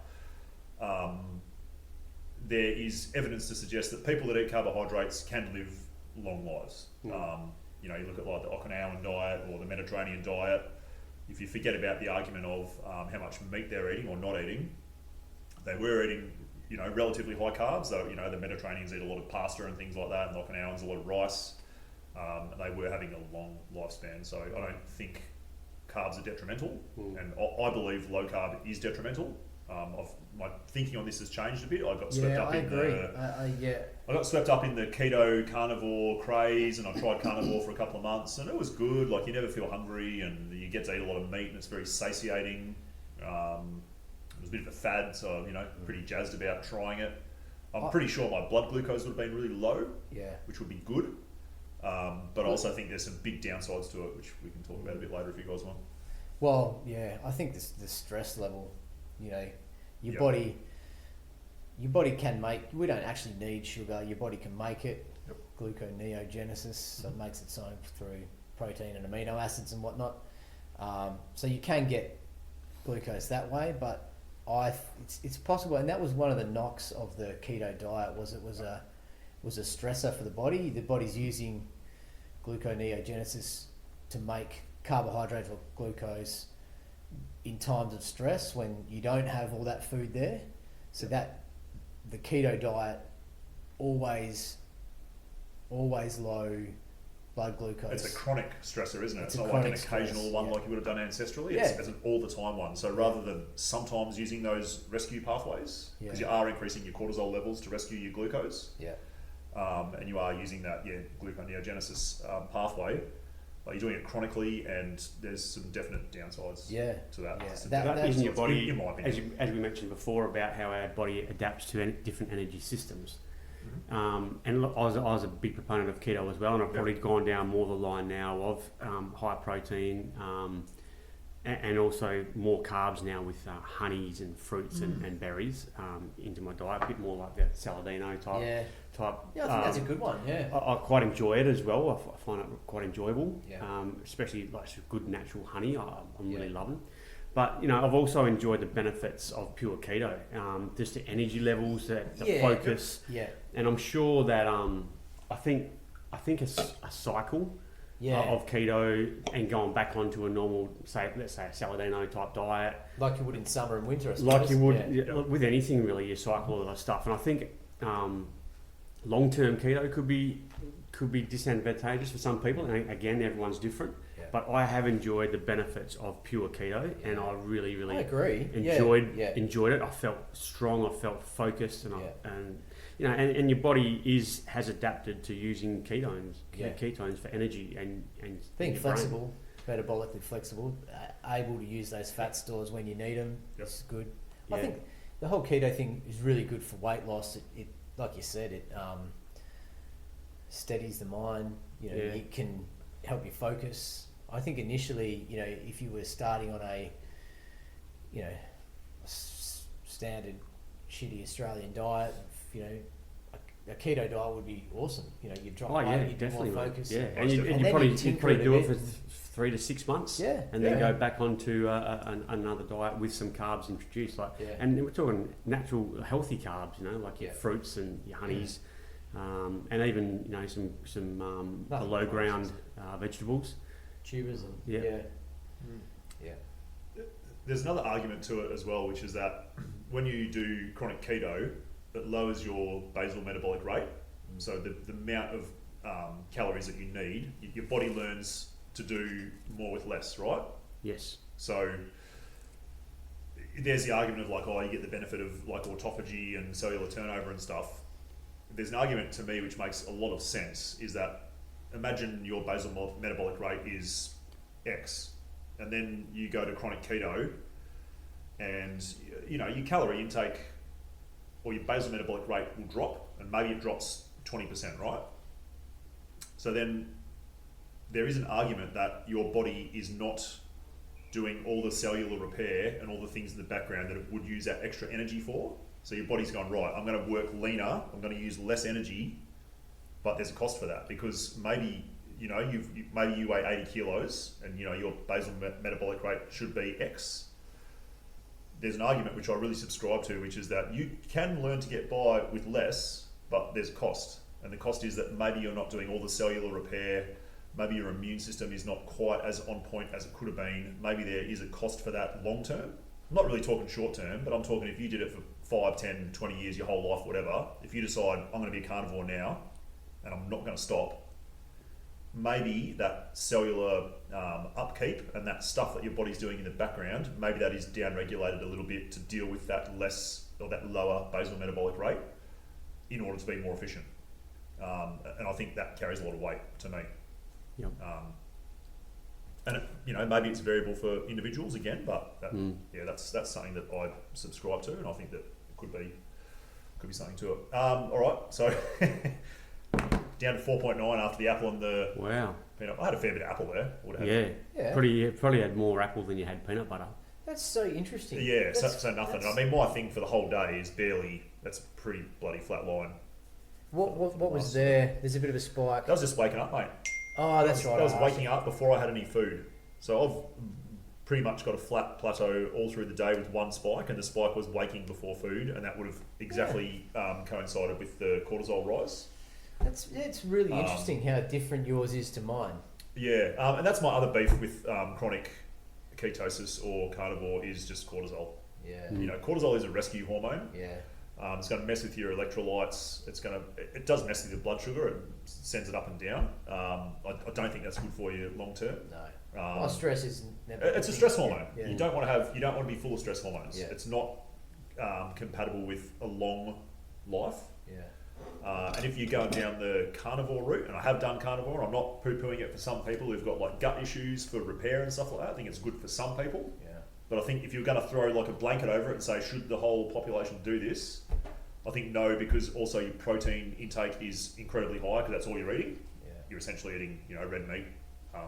there is evidence to suggest that people that eat carbohydrates can live long lives. You look at like the Okinawan diet or the Mediterranean diet. If you forget about the argument of how much meat they're eating or not eating, they were eating relatively high carbs. So the Mediterraneans eat a lot of pasta and things like that, and the Okinawans a lot of rice. And they were having a long lifespan. So I don't think carbs are detrimental, and I believe low carb is detrimental. My thinking on this has changed a bit. I got swept up in I got swept up in the keto carnivore craze, and I tried carnivore for a couple of months, and it was good. Like you never feel hungry, and you get to eat a lot of meat, and it's very satiating. It was a bit of a fad, so pretty jazzed about trying it. I'm pretty sure my blood glucose would have been really low, which would be good. But I also think there's some big downsides to it, which we can talk about a bit later if you guys want. Well, yeah, I think the stress level, your body can make. We don't actually need sugar. Your body can make it. Gluconeogenesis, so it makes its own through protein and amino acids and whatnot. So you can get glucose that way, but it's possible, and that was one of the knocks of the keto diet was it was a stressor for the body. The body's using gluconeogenesis to make carbohydrates or glucose in times of stress when you don't have all that food there. So that the keto diet always low blood glucose. It's a chronic stressor, isn't it? It's a not like an chronic occasional stress, one yeah. like you would have done ancestrally. Yeah. It's an all-the-time one. So rather than sometimes using those rescue pathways, because you are increasing your cortisol levels to rescue your glucose, and you are using that gluconeogenesis pathway, but you're doing it chronically, and there's some definite downsides to that. Yeah. That is in your body, in my opinion. as we mentioned before, about how our body adapts to different energy systems. And look, I was a big proponent of keto as well, and I've probably gone down more the line now of high protein and also more carbs now with honeys and fruits and berries into my diet, a bit more like the Saladino type. Yeah, I think that's a good one. Yeah, I quite enjoy it as well. I find it quite enjoyable, Yeah. Especially like good natural honey. I'm really loving. But I've also enjoyed the benefits of pure keto, just the energy levels, the focus, and I'm sure that I think a cycle of keto and going back onto a normal, let's say a Saladino type diet, like you would in summer and winter, I suppose. like you would with anything really, you cycle all that stuff. And I think long-term keto could be disadvantageous for some people, and again, everyone's different. But I have enjoyed the benefits of pure keto, and I really I agree. enjoyed it. I felt strong. I felt focused, and your body has adapted to using ketones for energy and being flexible, metabolically flexible, able to use those fat stores when you need them. It's good. I think the whole keto thing is really good for weight loss. It like you said, it steadies the mind. It can help you focus. I think initially, if you were starting on a standard shitty Australian diet, a keto diet would be awesome. You'd drop weight, you'd be more focused. Yeah, and you'd probably do it for 3 to 6 months. And then go back onto another diet with some carbs introduced. And we're talking natural, healthy carbs. Like your fruits and your honeys, and even some below ground vegetables. Tubers and There's another argument to it as well, which is that when you do chronic keto, it lowers your basal metabolic rate. So the amount of calories that you need, your body learns to do more with less, right? Yes. So there's the argument of you get the benefit of autophagy and cellular turnover and stuff. There's an argument to me which makes a lot of sense, is that imagine your basal metabolic rate is X, and then you go to chronic keto, and your calorie intake or your basal metabolic rate will drop, and maybe it drops 20%, right? So then there is an argument that your body is not doing all the cellular repair and all the things in the background that it would use that extra energy for. So your body's gone, right, I'm going to work leaner, I'm going to use less energy, but there's a cost for that, because maybe maybe you weigh 80 kilos and your basal metabolic rate should be X. There's an argument which I really subscribe to, which is that you can learn to get by with less, but there's a cost, and the cost is that maybe you're not doing all the cellular repair, maybe your immune system is not quite as on point as it could have been. Maybe there is a cost for that long term. I'm not really talking short term, but I'm talking if you did it for 5, 10, 20 years, your whole life, whatever, if you decide I'm going to be a carnivore now and I'm not going to stop, maybe that cellular upkeep and that stuff that your body's doing in the background, maybe that is down-regulated a little bit to deal with that less or that lower basal metabolic rate in order to be more efficient. And I think that carries a lot of weight to me. Yep. And maybe it's variable for individuals again, but that's something that I subscribe to, and I think that could be something to it. All right, so down to 4.9 after the apple and the peanut. I had a fair bit of apple there. Probably had more apple than you had peanut butter. That's so interesting. Yeah, so nothing. I mean, my thing for the whole day is that's a pretty bloody flat line. What was there? There's a bit of a spike. That was just waking up, mate. Oh, that's right. That was waking up before I had any food. So I've pretty much got a flat plateau all through the day with one spike, and the spike was waking before food, and that would have exactly coincided with the cortisol rise. It's really interesting how different yours is to mine. Yeah, and that's my other beef with chronic ketosis or carnivore is just cortisol. Yeah. Cortisol is a rescue hormone. Yeah. It's going to mess with your electrolytes. It does mess with your blood sugar. It sends it up and down. I don't think that's good for you long term. No. Stress is never. It's a stress hormone. Yeah. You don't want to be full of stress hormones. Yeah. It's not compatible with a long life. Yeah. And if you're going down the carnivore route, and I have done carnivore, I'm not poo-pooing it for some people who've got like gut issues for repair and stuff like that. I think it's good for some people. Yeah. But I think if you're going to throw like a blanket over it and say, should the whole population do this? I think no, because also your protein intake is incredibly high because that's all you're eating. Yeah. You're essentially eating, red meat.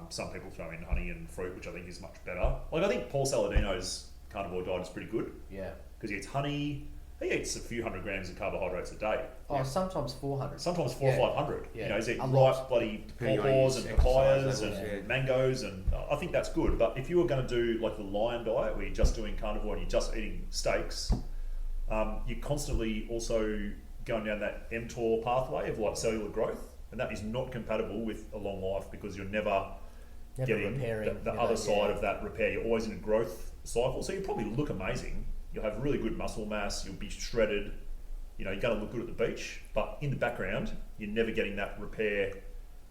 Some people throw in honey and fruit, which I think is much better. Like I think Paul Saladino's carnivore diet is pretty good. Yeah. Because he eats honey. He eats a few hundred grams of carbohydrates a day. Oh, sometimes 400. Sometimes 400 or 500. Yeah. He's eating A lot. ripe bloody Depending on pawpaws his and exercise papayas levels, and mangoes, and I think that's good. But if you were going to do like the lion diet, where you're just doing carnivore and you're just eating steaks, you're constantly also going down that mTOR pathway of like cellular growth, and that is not compatible with a long life because you're never getting repairing the other side of that repair. You're always in a growth cycle, so you probably look amazing. You'll have really good muscle mass. You'll be shredded. You're going to look good at the beach, but in the background, you're never getting that repair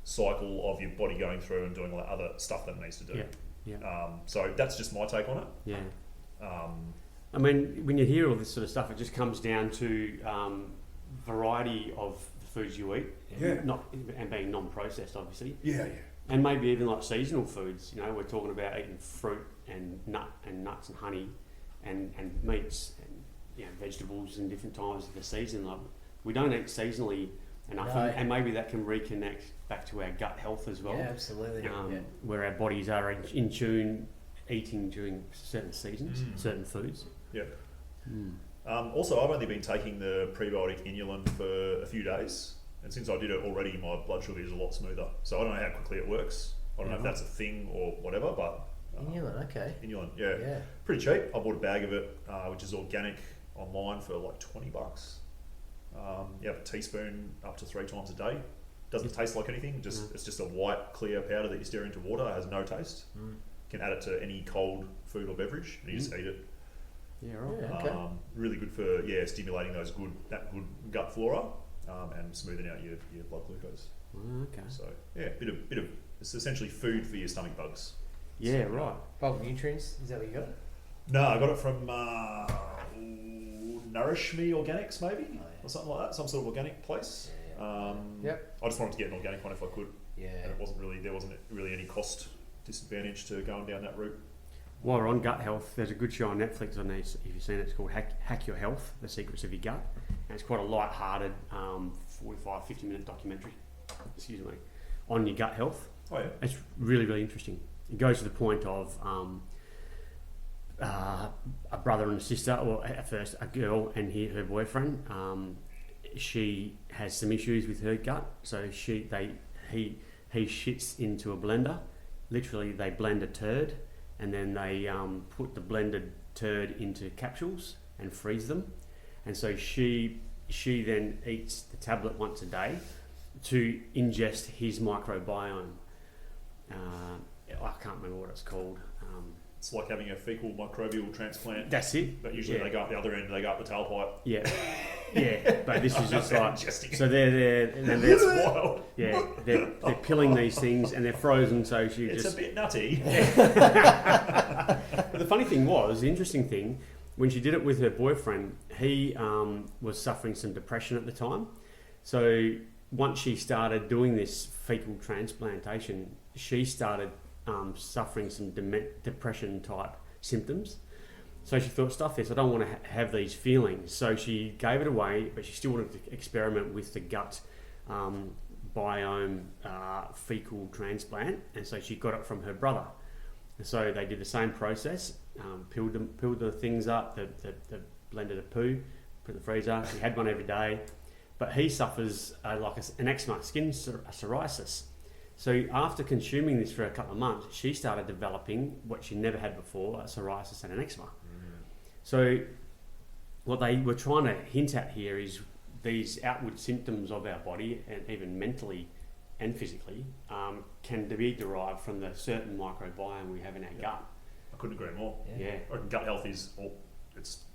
cycle of your body going through and doing all that other stuff that it needs to do. Yeah. So that's just my take on it. Yeah. Um, I mean, when you hear all this sort of stuff, it just comes down to variety of the foods you eat, and being non-processed, obviously. Yeah. And maybe even like seasonal foods. We're talking about eating fruit and nuts and honey, and meats and vegetables in different times of the season. Like we don't eat seasonally enough, No. and maybe that can reconnect back to our gut health as well. Yeah, absolutely. Where our bodies are in tune, eating during certain seasons, certain foods. Yeah. Also, I've only been taking the prebiotic inulin for a few days, and since I did it already, my blood sugar is a lot smoother. So I don't know how quickly it works. I don't know if that's a thing or whatever, but Inulin, okay. Inulin, yeah, pretty cheap. I bought a bag of it, which is organic, online for like $20. You have a teaspoon up to 3 times a day. Doesn't taste like anything. It's just a white clear powder that you stir into water. It has no taste. Can add it to any cold food or beverage, and you just eat it. Yeah, right. Yeah, okay. Really good for stimulating that good gut flora, and smoothing out your blood glucose. Okay. So bit of it's essentially food for your stomach bugs. Yeah, right. Bulk nutrients, is that what you got? No, I got it from Nourish Me Organics, maybe, or something like that. Some sort of organic place. Yep. I just wanted to get an organic one if I could. Yeah. And there wasn't really any cost disadvantage to going down that route. While we're on gut health, there's a good show on Netflix on this. If you've seen it, it's called Hack Your Health: The Secrets of Your Gut, and it's quite a light-hearted, 45-50-minute documentary. Excuse me, on your gut health. Oh yeah. It's really, really interesting. It goes to the point of a brother and a sister, or at first a girl and her boyfriend. She has some issues with her gut, so he shits into a blender. Literally, they blend a turd, and then they put the blended turd into capsules and freeze them. And so she then eats the tablet once a day to ingest his microbiome. I can't remember what it's called. It's like having a fecal microbial transplant. That's it. But usually they go up the other end, they go up the tailpipe. Yeah, yeah. But this is just like so they're It's wild. yeah they're pilling these things and they're frozen. So It's a bit nutty. But the funny thing was, the interesting thing, when she did it with her boyfriend, he was suffering some depression at the time. So once she started doing this fecal transplantation, she started suffering some depression type symptoms. So she thought, stuff this, I don't want to have these feelings. So she gave it away, but she still wanted to experiment with the gut biome fecal transplant, and so she got it from her brother. And so they did the same process, peeled the things up, the blended a poo, put in the freezer. She had one every day, but he suffers an eczema, skin psoriasis. So after consuming this for a couple of months, she started developing what she never had before, psoriasis and an eczema. So what they were trying to hint at here is these outward symptoms of our body, and even mentally and physically, can be derived from the certain microbiome we have in our gut. I couldn't agree more. Yeah. I reckon gut health it's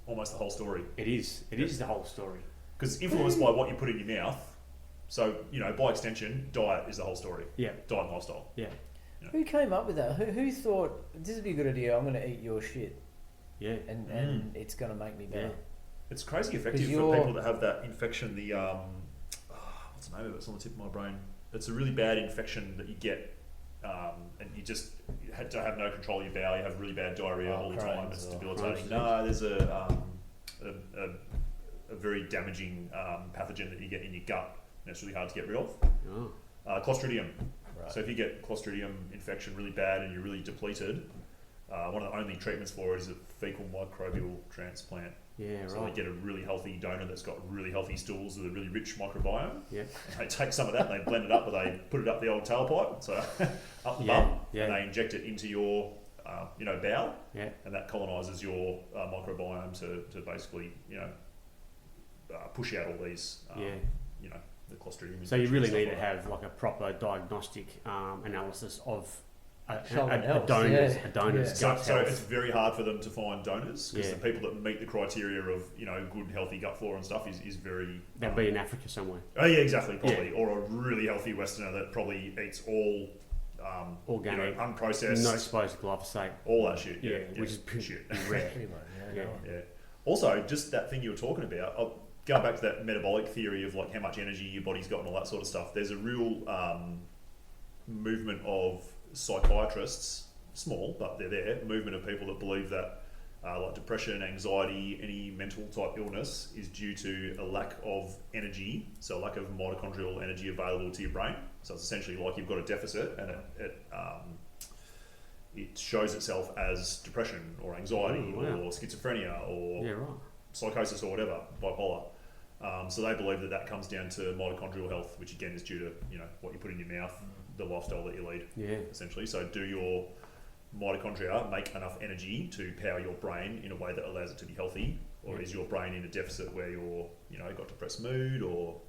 almost the whole story. It is. It is the whole story. Because influenced by what you put in your mouth, so, by extension, diet is the whole story. Yeah. Diet and lifestyle. Yeah. Who came up with that? Who thought this would be a good idea? I'm going to eat your shit. Yeah. And it's going to make me better. Yeah. It's crazy effective for people that have that infection. The what's the name of it? It's on the tip of my brain. It's a really bad infection that you get, and you had to have no control of your bowel. You have really bad diarrhea all the time. It's debilitating. No, there's a very damaging pathogen that you get in your gut, and it's really hard to get rid of. Oh. Clostridium. Right. So if you get Clostridium infection really bad and you're really depleted, one of the only treatments for it is a fecal microbial transplant. Yeah, So right. they get a really healthy donor that's got really healthy stools with a really rich microbiome. Yeah. And they take some of that and they blend it up, or they put it up the old tailpipe, so up the Yeah, bum, yeah. and they inject it into your bowel, Yeah. and that colonises your microbiome to basically push out all these the Clostridium. So you really infection and need stuff to like have like a proper diagnostic analysis of a Someone else, donor's that. gut So health. it's very hard for them to find donors, because Yeah. the people that meet the criteria of good healthy gut flora and stuff is very They'll be in Africa somewhere. oh yeah, exactly, probably, or a really healthy Westerner that probably eats all Organic, unprocessed, not exposed to glyphosate. all that shit. Yeah, which is shit. rare. Pretty much, Yeah. Yeah. Also, just that thing you were talking about, going back to that metabolic theory of like how much energy your body's got and all that sort of stuff. There's a real movement of psychiatrists, small but they're there. Movement of people that believe that like depression, anxiety, any mental type illness is due to a lack of energy, so a lack of mitochondrial energy available to your brain. So it's essentially like you've got a deficit, and it shows itself as depression or anxiety Oh, wow. or schizophrenia or Yeah, right. psychosis or whatever, bipolar. So they believe that comes down to mitochondrial health, which again is due to what you put in your mouth, the lifestyle that you lead, Yeah. essentially. So do your mitochondria make enough energy to power your brain in a way that allows it to be healthy, or is your brain in a deficit where you're got depressed mood or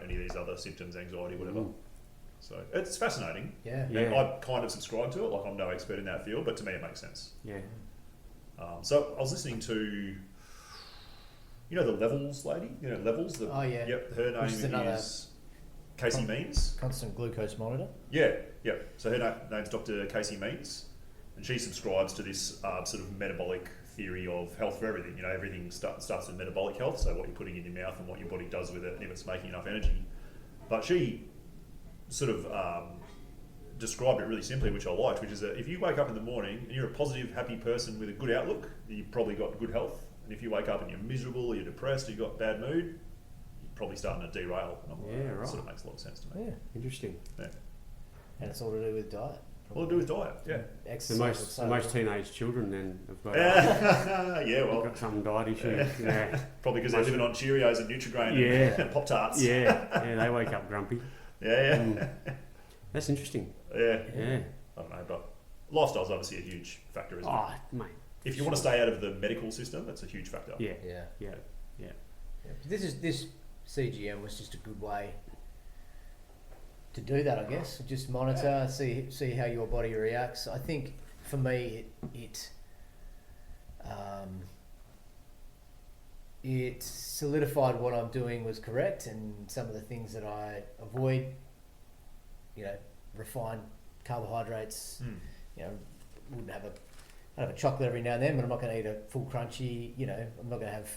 any of these other symptoms, anxiety, whatever. Mm. So it's fascinating. Yeah. Yeah. And I kind of subscribe to it. Like, I'm no expert in that field, but to me it makes sense. Yeah. So I was listening to, the Levels lady, Levels. Oh, yeah. Yep, her name Which is another is Casey Means. constant glucose monitor. Yeah, yeah. So her name's Dr. Casey Means, and she subscribes to this sort of metabolic theory of health for everything. Everything starts with metabolic health, so what you're putting in your mouth and what your body does with it, and if it's making enough energy. But she sort of described it really simply, which I liked, which is that if you wake up in the morning and you're a positive, happy person with a good outlook, you've probably got good health. And if you wake up and you're miserable, or you're depressed, or you've got bad mood, you're probably starting to derail. And I'm like, Yeah, right. Sort of makes a lot of sense to me. Yeah. Interesting. Yeah. And it's all to do with diet. All to do with diet, yeah. Exercise. The most teenage children then have got, Yeah, have well, got some diet issue. Yeah. probably because they're living on Cheerios and Nutri-Grain Yeah. and Pop-Tarts. Yeah, they wake up grumpy. Yeah. Mm. That's interesting. Yeah. Yeah. I don't know, but lifestyle's obviously a huge factor, isn't it? Oh, mate. If you want to stay out of the medical system, that's a huge factor. Yeah. Yeah. Yeah. Yeah. This CGM was just a good way to do that, I guess. Just monitor, see how your body reacts. I think for me, it solidified what I'm doing was correct, and some of the things that I avoid, refined carbohydrates. Wouldn't have I'd have a chocolate every now and then, but I'm not going to eat a full crunchy. I'm not going to have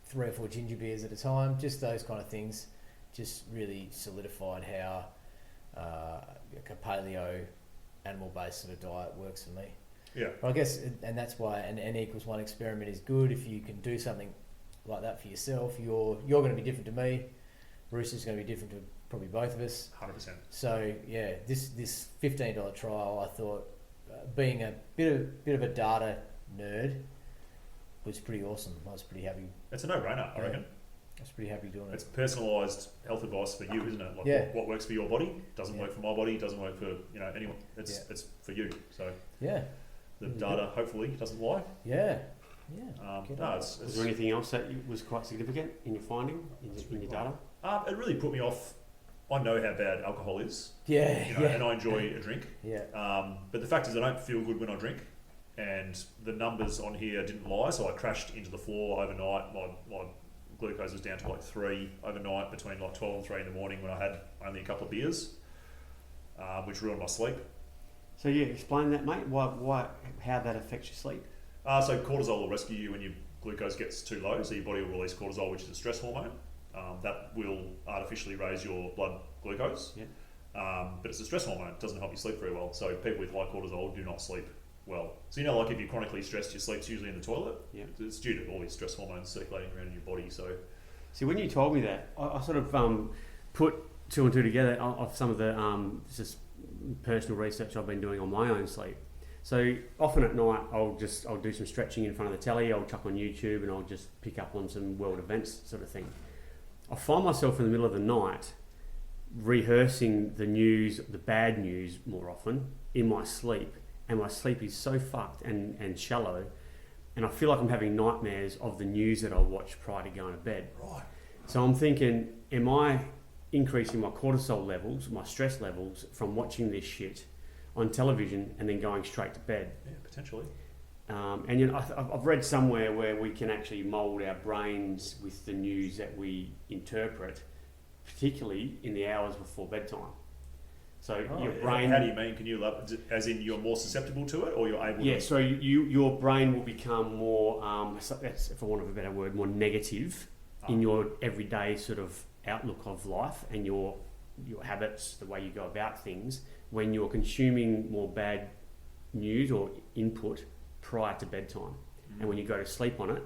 3 or 4 ginger beers at a time. Just those kind of things, just really solidified how a paleo, animal-based sort of diet works for me. Yeah. But I guess, and that's why an N=1 experiment is good. If you can do something like that for yourself, you're going to be different to me. Bruce is going to be different to probably both of us. 100%. So yeah, this $15 trial, I thought, being a bit of a data nerd, was pretty awesome. I was pretty happy. It's a no-brainer, I reckon. I was pretty happy doing it. It's personalised health advice for you, isn't it? Like Yeah. what works for your body doesn't Yeah. work for my body, doesn't work for anyone. It's for you. So Yeah, the Really data hopefully doesn't lie. yeah. Get No, on. it's Was there anything else that was quite significant in your finding, in your data? it really put me off. I know how bad alcohol is, Yeah, and I enjoy a drink. yeah. But the fact is, I don't feel good when I drink. and the numbers on here didn't lie. So I crashed into the floor overnight. My glucose was down to like 3 overnight between like 12 and 3 in the morning when I had only a couple of beers, which ruined my sleep. So yeah, explain that, mate. How that affects your sleep? So cortisol will rescue you when your glucose gets too low. So your body will release cortisol, which is a stress hormone. That will artificially raise your blood glucose. Yeah. But it's a stress hormone. It doesn't help you sleep very well. So people with high cortisol do not sleep well. So like if you're chronically stressed, your sleep's usually in the toilet. Yeah. It's due to all these stress hormones circulating around in your body. So, see, when you told me that, I sort of put 2 and 2 together of some of the just personal research I've been doing on my own sleep. So often at night, I'll do some stretching in front of the telly. I'll chuck on YouTube and I'll just pick up on some world events sort of thing. I find myself in the middle of the night rehearsing the news, the bad news more often in my sleep, and my sleep is so fucked and shallow, and I feel like I'm having nightmares of the news that I watched prior to going to bed. Right. So I'm thinking, am I increasing my cortisol levels, my stress levels from watching this shit on television and then going straight to bed? Yeah, potentially. And I've read somewhere where we can actually mould our brains with the news that we interpret, particularly in the hours before bedtime. So your brain... How do you mean? Can you as in you're more susceptible to it, or you're able to... Yeah, so your brain will become more, that's, for want of a better word, more negative in your everyday sort of outlook of life and your habits, the way you go about things, when you're consuming more bad news or input prior to bedtime. And when you go to sleep on it,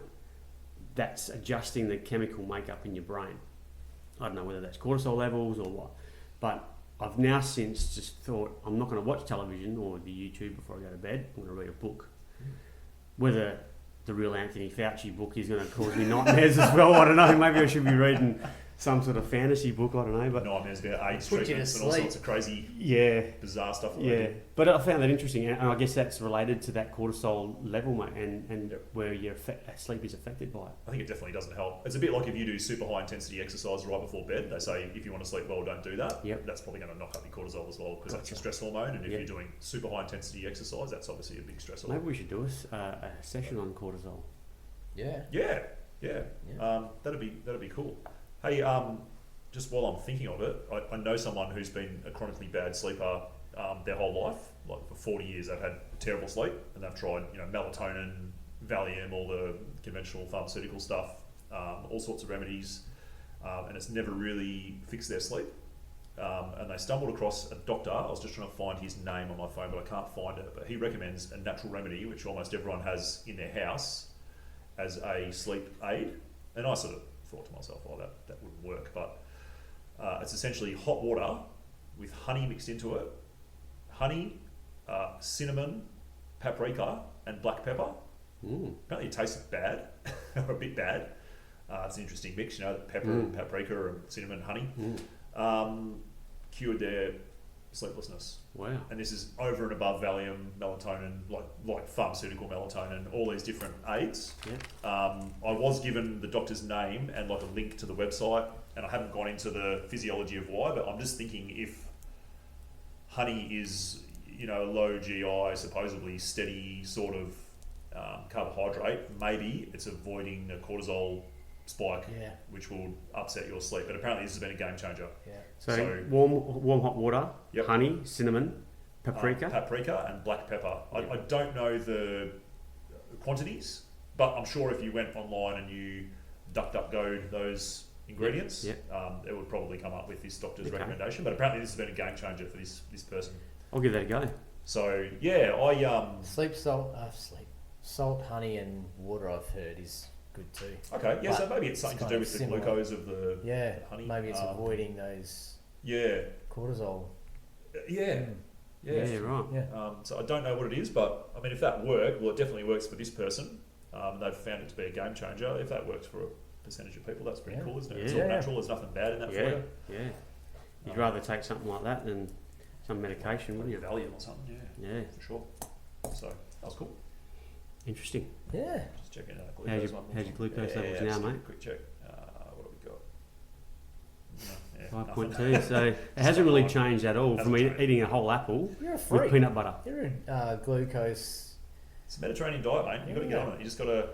that's adjusting the chemical makeup in your brain. I don't know whether that's cortisol levels or what, but I've now since just thought I'm not going to watch television or the YouTube before I go to bed. I'm going to read a book. Whether the real Anthony Fauci book is going to cause me nightmares as well, I don't know. Maybe I should be reading some sort of fantasy book, I don't know. But nightmares about AIDS treatments and all sorts of crazy, bizarre stuff. But I found that interesting, and I guess that's related to that cortisol level, mate, and where your sleep is affected by it. I think it definitely doesn't help. It's a bit like if you do super high intensity exercise right before bed. They say if you want to sleep well, don't do that. Yep. That's probably going to knock up your cortisol as well, because that's a stress hormone. And if you're doing super high intensity exercise, that's obviously a big stress hormone. Maybe we should do a session on cortisol. Yeah. That'd be cool. Hey, just while I'm thinking of it, I know someone who's been a chronically bad sleeper their whole life. Like for 40 years, they've had terrible sleep, and they've tried, melatonin, Valium, all the conventional pharmaceutical stuff, all sorts of remedies, and it's never really fixed their sleep. And they stumbled across a doctor. I was just trying to find his name on my phone, but I can't find it. But he recommends a natural remedy, which almost everyone has in their house, as a sleep aid. And I sort of thought to myself, oh, that wouldn't work. But it's essentially hot water with honey mixed into it. Honey, cinnamon, paprika, and black pepper. Apparently it tastes bad, or a bit bad. It's an interesting mix, pepper and paprika and cinnamon and honey. Cured their sleeplessness. Wow. And this is over and above Valium, melatonin, like pharmaceutical melatonin, all these different aids. I was given the doctor's name and like a link to the website, and I haven't gone into the physiology of why, but I'm just thinking if honey is, a low GI, supposedly steady sort of carbohydrate, maybe it's avoiding a cortisol spike, which will upset your sleep. But apparently this has been a game changer. So warm hot water, honey, cinnamon, paprika and black pepper. I don't know the quantities, but I'm sure if you went online and you DuckDuckGo'd those ingredients, it would probably come up with this doctor's recommendation. But apparently this has been a game changer for this person. I'll give that a go. So I salt, honey, and water. I've heard is good too. Okay, so maybe it's something to do with the glucose of the honey. Maybe it's avoiding those cortisol. Right. So I don't know what it is, but I mean, if that worked, it definitely works for this person. They've found it to be a game changer. If that works for a percentage of people, that's pretty cool, isn't it? It's all natural. There's nothing bad in that for you. Yeah. You'd rather take something like that than some medication, wouldn't you? Valium or something. Yeah, for sure. So that was cool. Interesting. Yeah. Just checking out. How's your glucose levels now, mate? Quick check. What have we got? 5.2. So it hasn't really changed at all from eating a whole apple with peanut butter. You're in glucose It's a Mediterranean diet, mate. You've got to get on it. You just got to...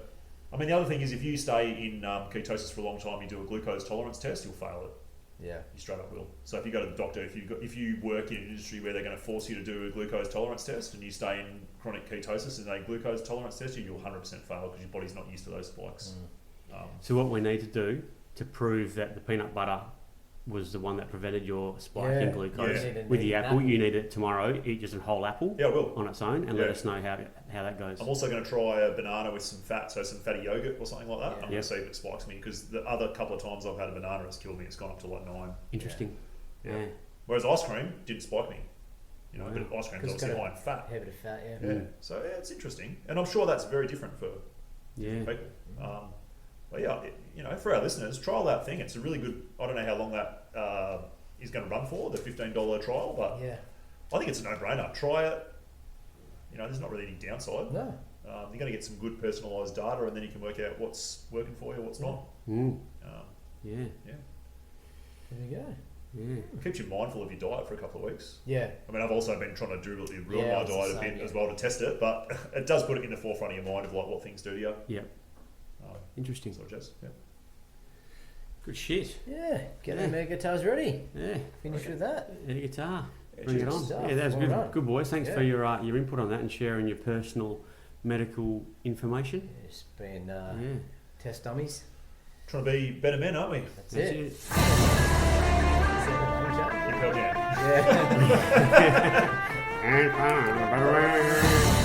I mean, the other thing is if you stay in ketosis for a long time, you do a glucose tolerance test, you'll fail it. Yeah. You straight up will. So if you go to the doctor, if you work in an industry where they're going to force you to do a glucose tolerance test and you stay in chronic ketosis and they glucose tolerance test you, you'll 100% fail because your body's not used to those spikes. So what we need to do to prove that the peanut butter was the one that prevented your spike in glucose with the apple, you need it tomorrow. Eat just a whole apple on its own and let us know how that goes. I'm also going to try a banana with some fat, so some fatty yogurt or something like that. I'm going to see if it spikes me because the other couple of times I've had a banana, it's killed me. It's gone up to like 9. Interesting. Yeah. Whereas ice cream didn't spike me. You know, but ice cream is obviously high in fat. Heavy to fat, So it's interesting, and I'm sure that's very different for people. But yeah, you know, for our listeners, trial that thing. It's a really good. I don't know how long that is going to run for, the $15 trial, but I think it's a no-brainer. Try it. You know, there's not really any downside. No. You're going to get some good personalised data, and then you can work out what's working for you, what's not. There you go. It keeps you mindful of your diet for a couple of weeks. Yeah. I mean, I've also been trying to do ruin my diet a bit as well to test it, but it does put it in the forefront of your mind of like what things do to you. Yeah. Interesting. So Jess, Good shit. Yeah. Get them air guitars ready. Yeah. Finish with that. Air guitar. Bring it on. Stuff. Yeah, that was good. Right. Good boys. Thanks for your input on that and sharing your personal medical information. It's been test dummies. Trying to be better men, aren't we? That's it. Yeah. Yeah.